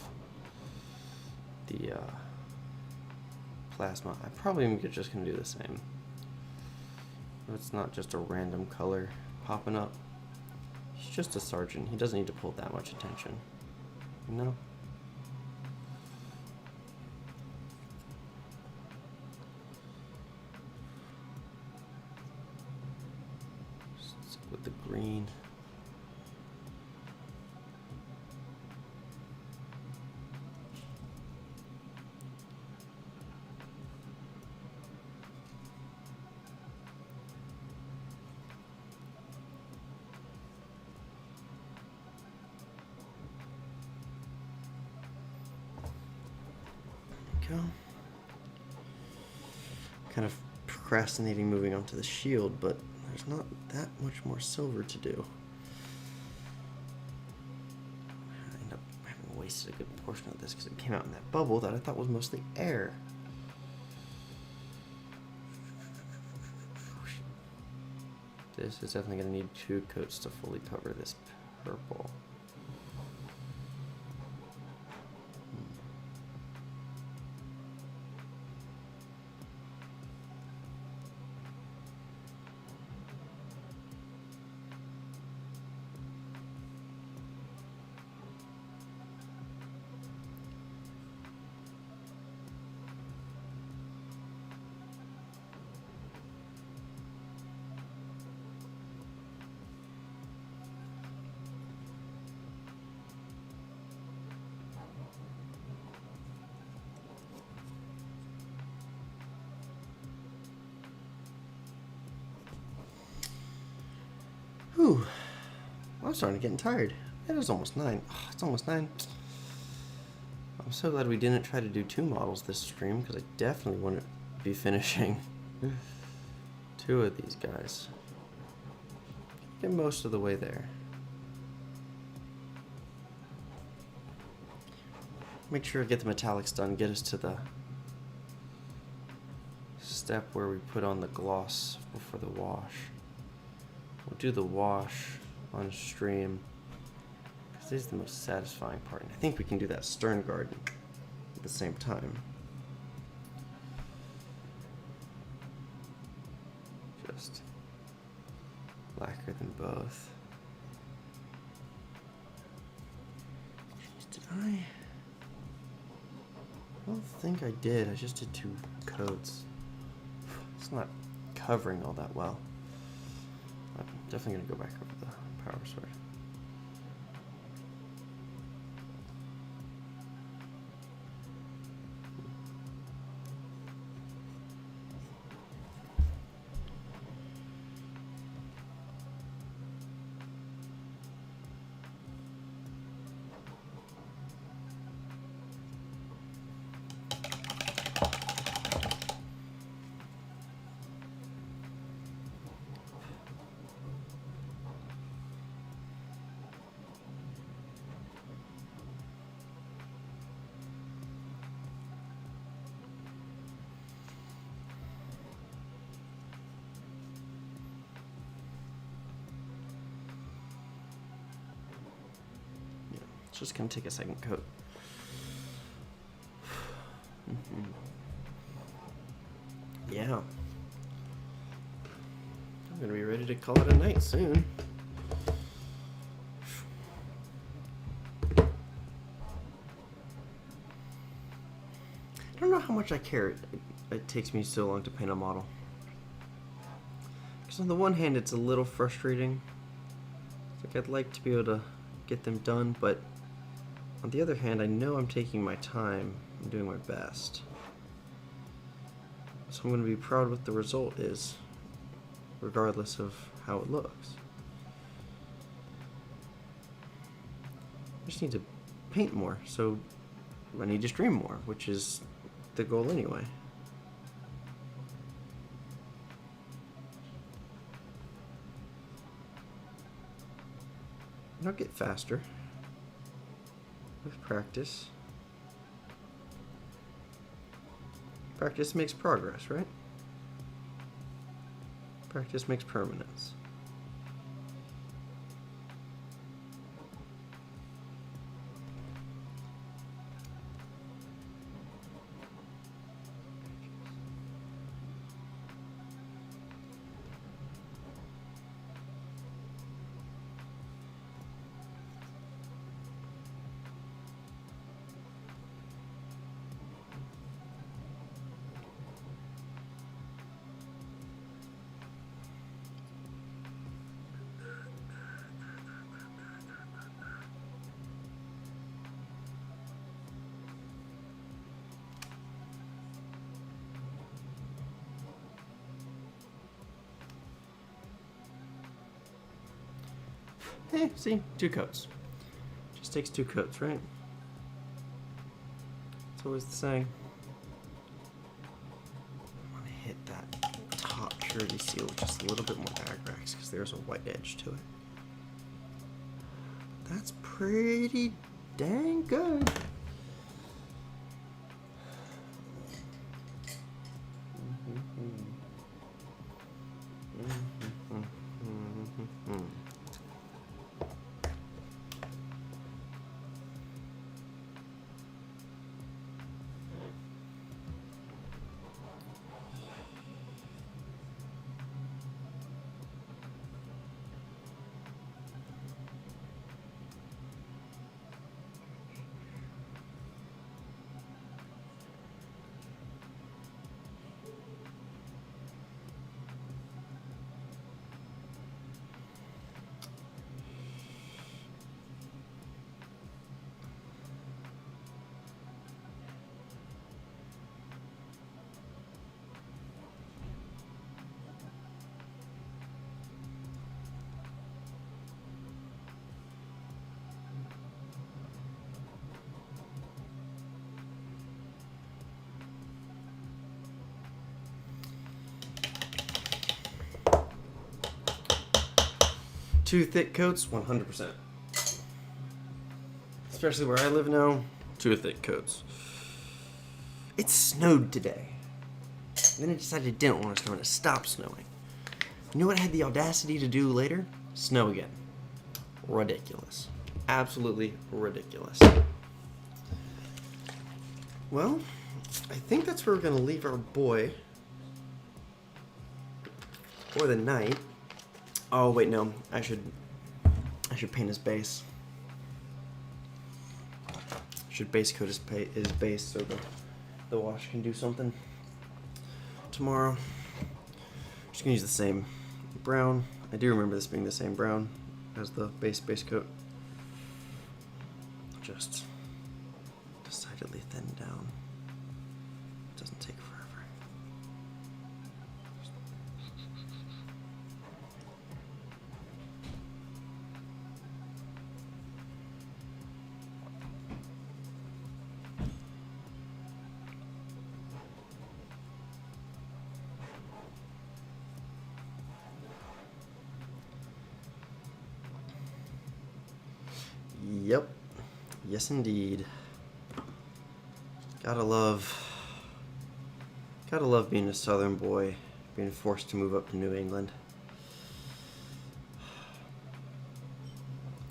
S1: the plasma? I probably am just going to do the same. It's not just a random color popping up. He's just a sergeant. He doesn't need to pull that much attention. You know? Stick with the green. Go. Kind of procrastinating moving on to the shield, but there's not that much more silver to do. I end up having wasted a good portion of this because it came out in that bubble that I thought was mostly air. This is definitely going to need 2 coats to fully cover this purple. Whew. I'm starting to get tired. It is almost 9. Oh, it's almost 9. I'm so glad we didn't try to do 2 models this stream, because I definitely want to be finishing 2 of these guys. Get most of the way there. Make sure to get the metallics done, get us to the step where we put on the gloss before the wash. We'll do the wash on stream. This is the most satisfying part. And I think we can do that stern guard at the same time. Just blacker than both. Did I don't think I did. I just did 2 coats. It's not covering all that well. I'm definitely going to go back over the power sword. It's just going to take a second coat. Yeah. I'm going to be ready to call it a night soon. I don't know how much I care it takes me so long to paint a model. Because on the one hand, it's a little frustrating. It's like I'd like to be able to get them done, but on the other hand, I know I'm taking my time. I'm doing my best. So I'm going to be proud what the result is, regardless of how it looks. I just need to paint more, so I need to stream more, which is the goal anyway. And I'll get faster with practice. Practice makes progress, right? Practice makes permanence. Hey, see, 2 coats. Just takes 2 coats, right? It's always the saying. I want to hit that top purity seal with just a little bit more Agrax because there's a white edge to it. That's pretty dang good. Two thick coats, 100%. Especially where I live now, 2 thick coats. It snowed today. Then I decided it didn't want to snow and it stopped snowing. You know what I had the audacity to do later? Snow again. Ridiculous. Absolutely ridiculous. Well, I think that's where we're going to leave our boy for the night. Oh, wait, no. I should paint his base. Should base coat his base so the wash can do something tomorrow. Just gonna use the same brown. I do remember this being the same brown as the base coat. Just decidedly thinned down. Doesn't take forever. Yep. Yes, indeed. Gotta love being a southern boy, being forced to move up to New England.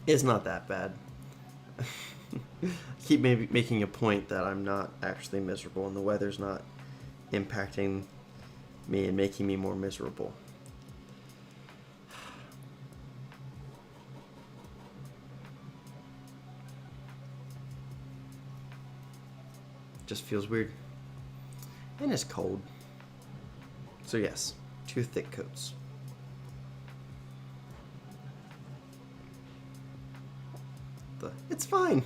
S1: It's not that bad. I keep making a point that I'm not actually miserable and the weather's not impacting me and making me more miserable. Just feels weird. And it's cold. So yes, 2 thick coats. It's fine.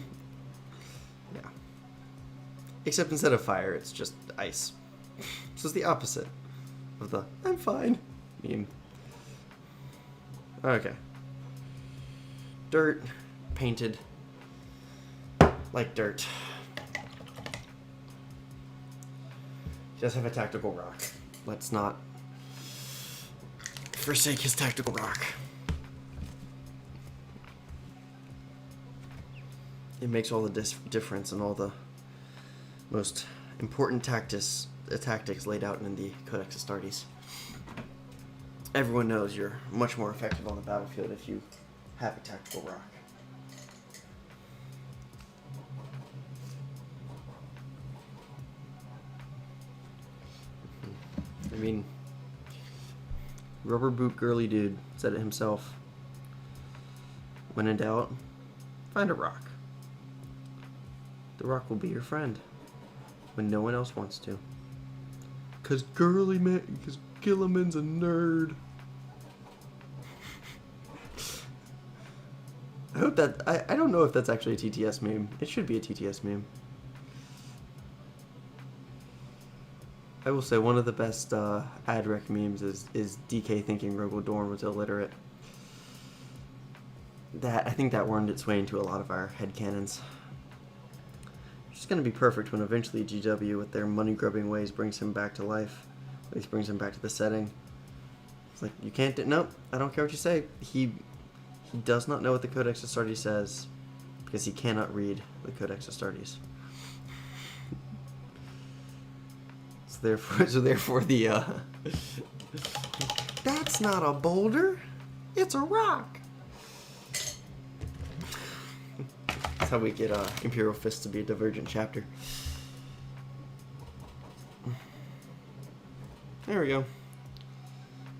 S1: Yeah. Except instead of fire, it's just ice. So it's the opposite of the I'm fine meme. Okay. Dirt, painted like dirt. He does have a tactical rock. Let's not forsake his tactical rock. It makes all the difference and all the most important tactics laid out in the Codex Astartes. Everyone knows you're much more effective on the battlefield if you have a tactical rock. I mean, rubber boot girly dude said it himself. When in doubt, find a rock. The rock will be your friend when no one else wants to. Cause Gilliman's a nerd. I hope that I don't know if that's actually a TTS meme. It should be a TTS meme. I will say one of the best ad-rec memes is DK thinking Rogel Dorn was illiterate. I think that wormed its way into a lot of our headcanons. It's going to be perfect when eventually GW, with their money-grubbing ways, brings him back to life. At least brings him back to the setting. It's like, you can't... Nope, I don't care what you say. He does not know what the Codex Astartes says, because he cannot read the Codex Astartes. So therefore the, that's not a boulder, it's a rock. That's how we get Imperial Fist to be a divergent chapter. There we go.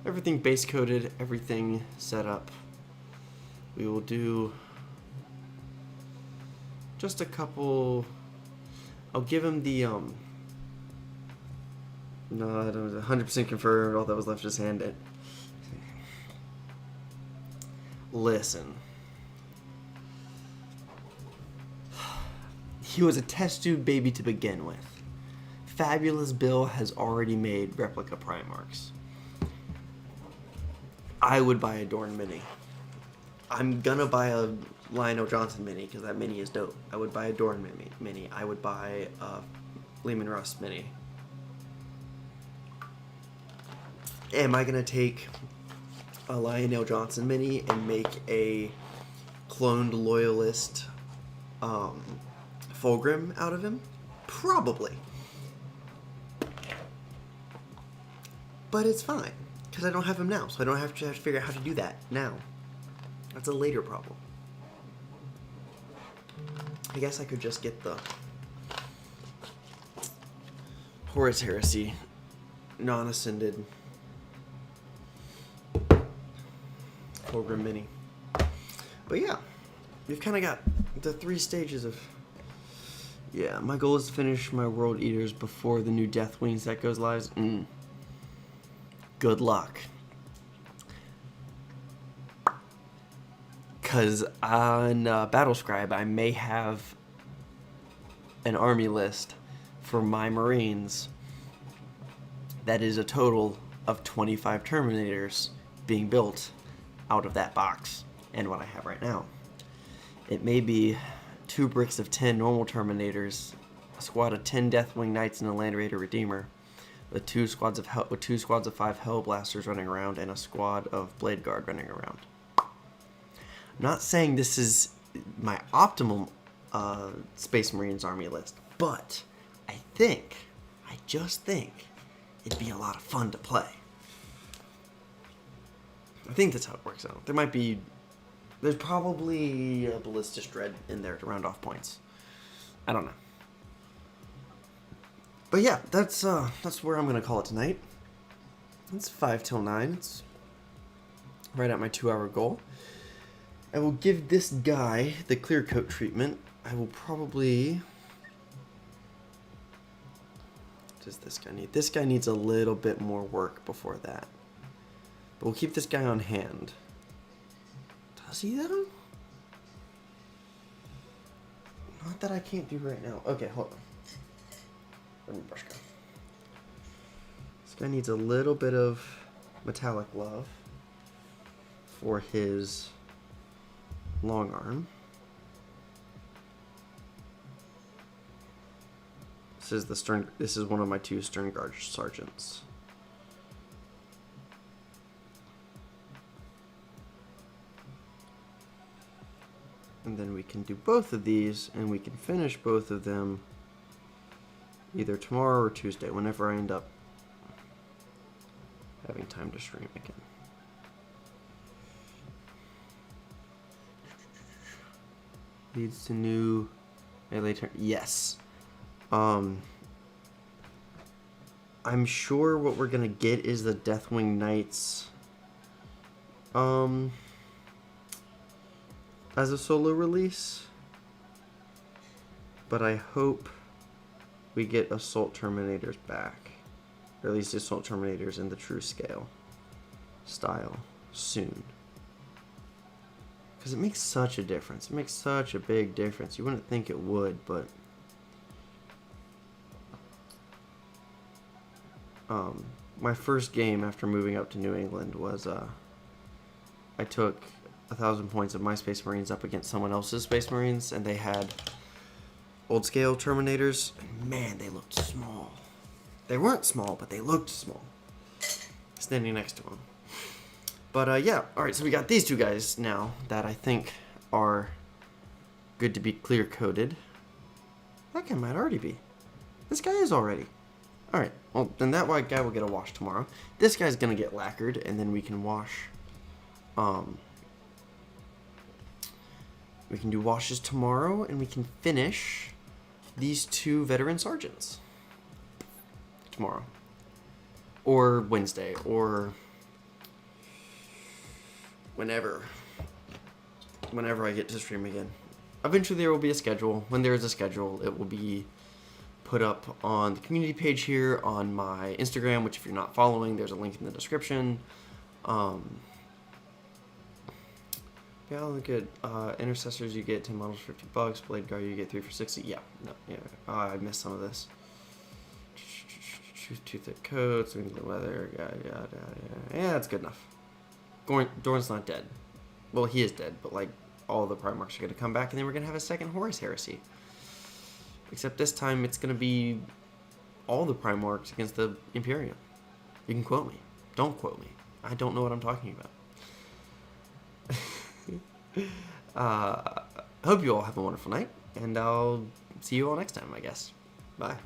S1: Everything base coated, everything set up. We will do just a couple. I'll give him the no, I don't 100% confirmed. All that was left is hand. Listen. He was a test tube baby to begin with. Fabulous Bill has already made replica Primarchs. I would buy a Dorn Mini. I'm gonna buy a Lionel Johnson Mini because that Mini is dope. I would buy a Dorn Mini. I would buy a Lehman Russ Mini. Am I gonna take a Lionel Johnson Mini and make a cloned Loyalist Fulgrim out of him? Probably. But it's fine, because I don't have him now, so I don't have to figure out how to do that now. That's a later problem. I guess I could just get the Horus Heresy non-ascended Fulgrim Mini. But yeah, we've kind of got the 3 stages of... Yeah, my goal is to finish my World Eaters before the new Deathwing set goes live. Good luck. Because on Battlescribe, I may have an army list for my Marines that is a total of 25 Terminators being built out of that box and what I have right now. It may be 2 bricks of 10 normal Terminators, a squad of 10 Deathwing Knights and a Land Raider Redeemer, with 2 squads of 5 Hellblasters running around and a squad of Blade Guard running around. I'm not saying this is my optimal Space Marines army list, but I just think it'd be a lot of fun to play. I think that's how it works out. There's probably a Ballistic Dread in there to round off points. I don't know. But yeah, that's where I'm gonna call it tonight. It's 5 till 9. It's right at my 2-hour goal. I will give this guy the clear coat treatment. I will probably... What does this guy need? This guy needs a little bit more work before that. But we'll keep this guy on hand. Does he though? Not that I can't do right now. Okay, hold on. Let me brush go. This guy needs a little bit of metallic love for his long arm. This is one of my 2 Stern Guard sergeants. And then we can do both of these, and we can finish both of them either tomorrow or Tuesday, whenever I end up having time to stream again. Leads to new melee turn. Yes. I'm sure what we're gonna get is the Deathwing Knights as a solo release, but I hope we get Assault Terminators back, or at least Assault Terminators in the true style soon, because it makes such a difference. It makes such a big difference. You wouldn't think it would, but my first game after moving up to New England was I took 1,000 points of my Space Marines up against someone else's Space Marines, and they had old scale Terminators, and man, they looked small. They weren't small, but they looked small standing next to them. But yeah, alright, so we got these 2 guys now that I think are good to be clear coated. That guy might already be. This guy is already. Alright, well, then that white guy will get a wash tomorrow. This guy's gonna get lacquered, and then we can wash. We can do washes tomorrow, and we can finish these 2 veteran sergeants tomorrow. Or Wednesday, or whenever I get to stream again. Eventually there will be a schedule. When there is a schedule, it will be put up on the community page here on my Instagram, which if you're not following, there's a link in the description. Yeah, look at Intercessors, you get 10 models for $50. Blade Guard, you get 3 for 60. Yeah, no, yeah. I missed some of this. Two thick coats, we can do leather, yeah, that's good enough. Dorn's not dead. Well, he is dead, but like all the Primarchs are going to come back, and then we're going to have a second Horus Heresy. Except this time it's going to be all the Primarchs against the Imperium. You can quote me. Don't quote me. I don't know what I'm talking about. Hope you all have a wonderful night, and I'll see you all next time, I guess. Bye.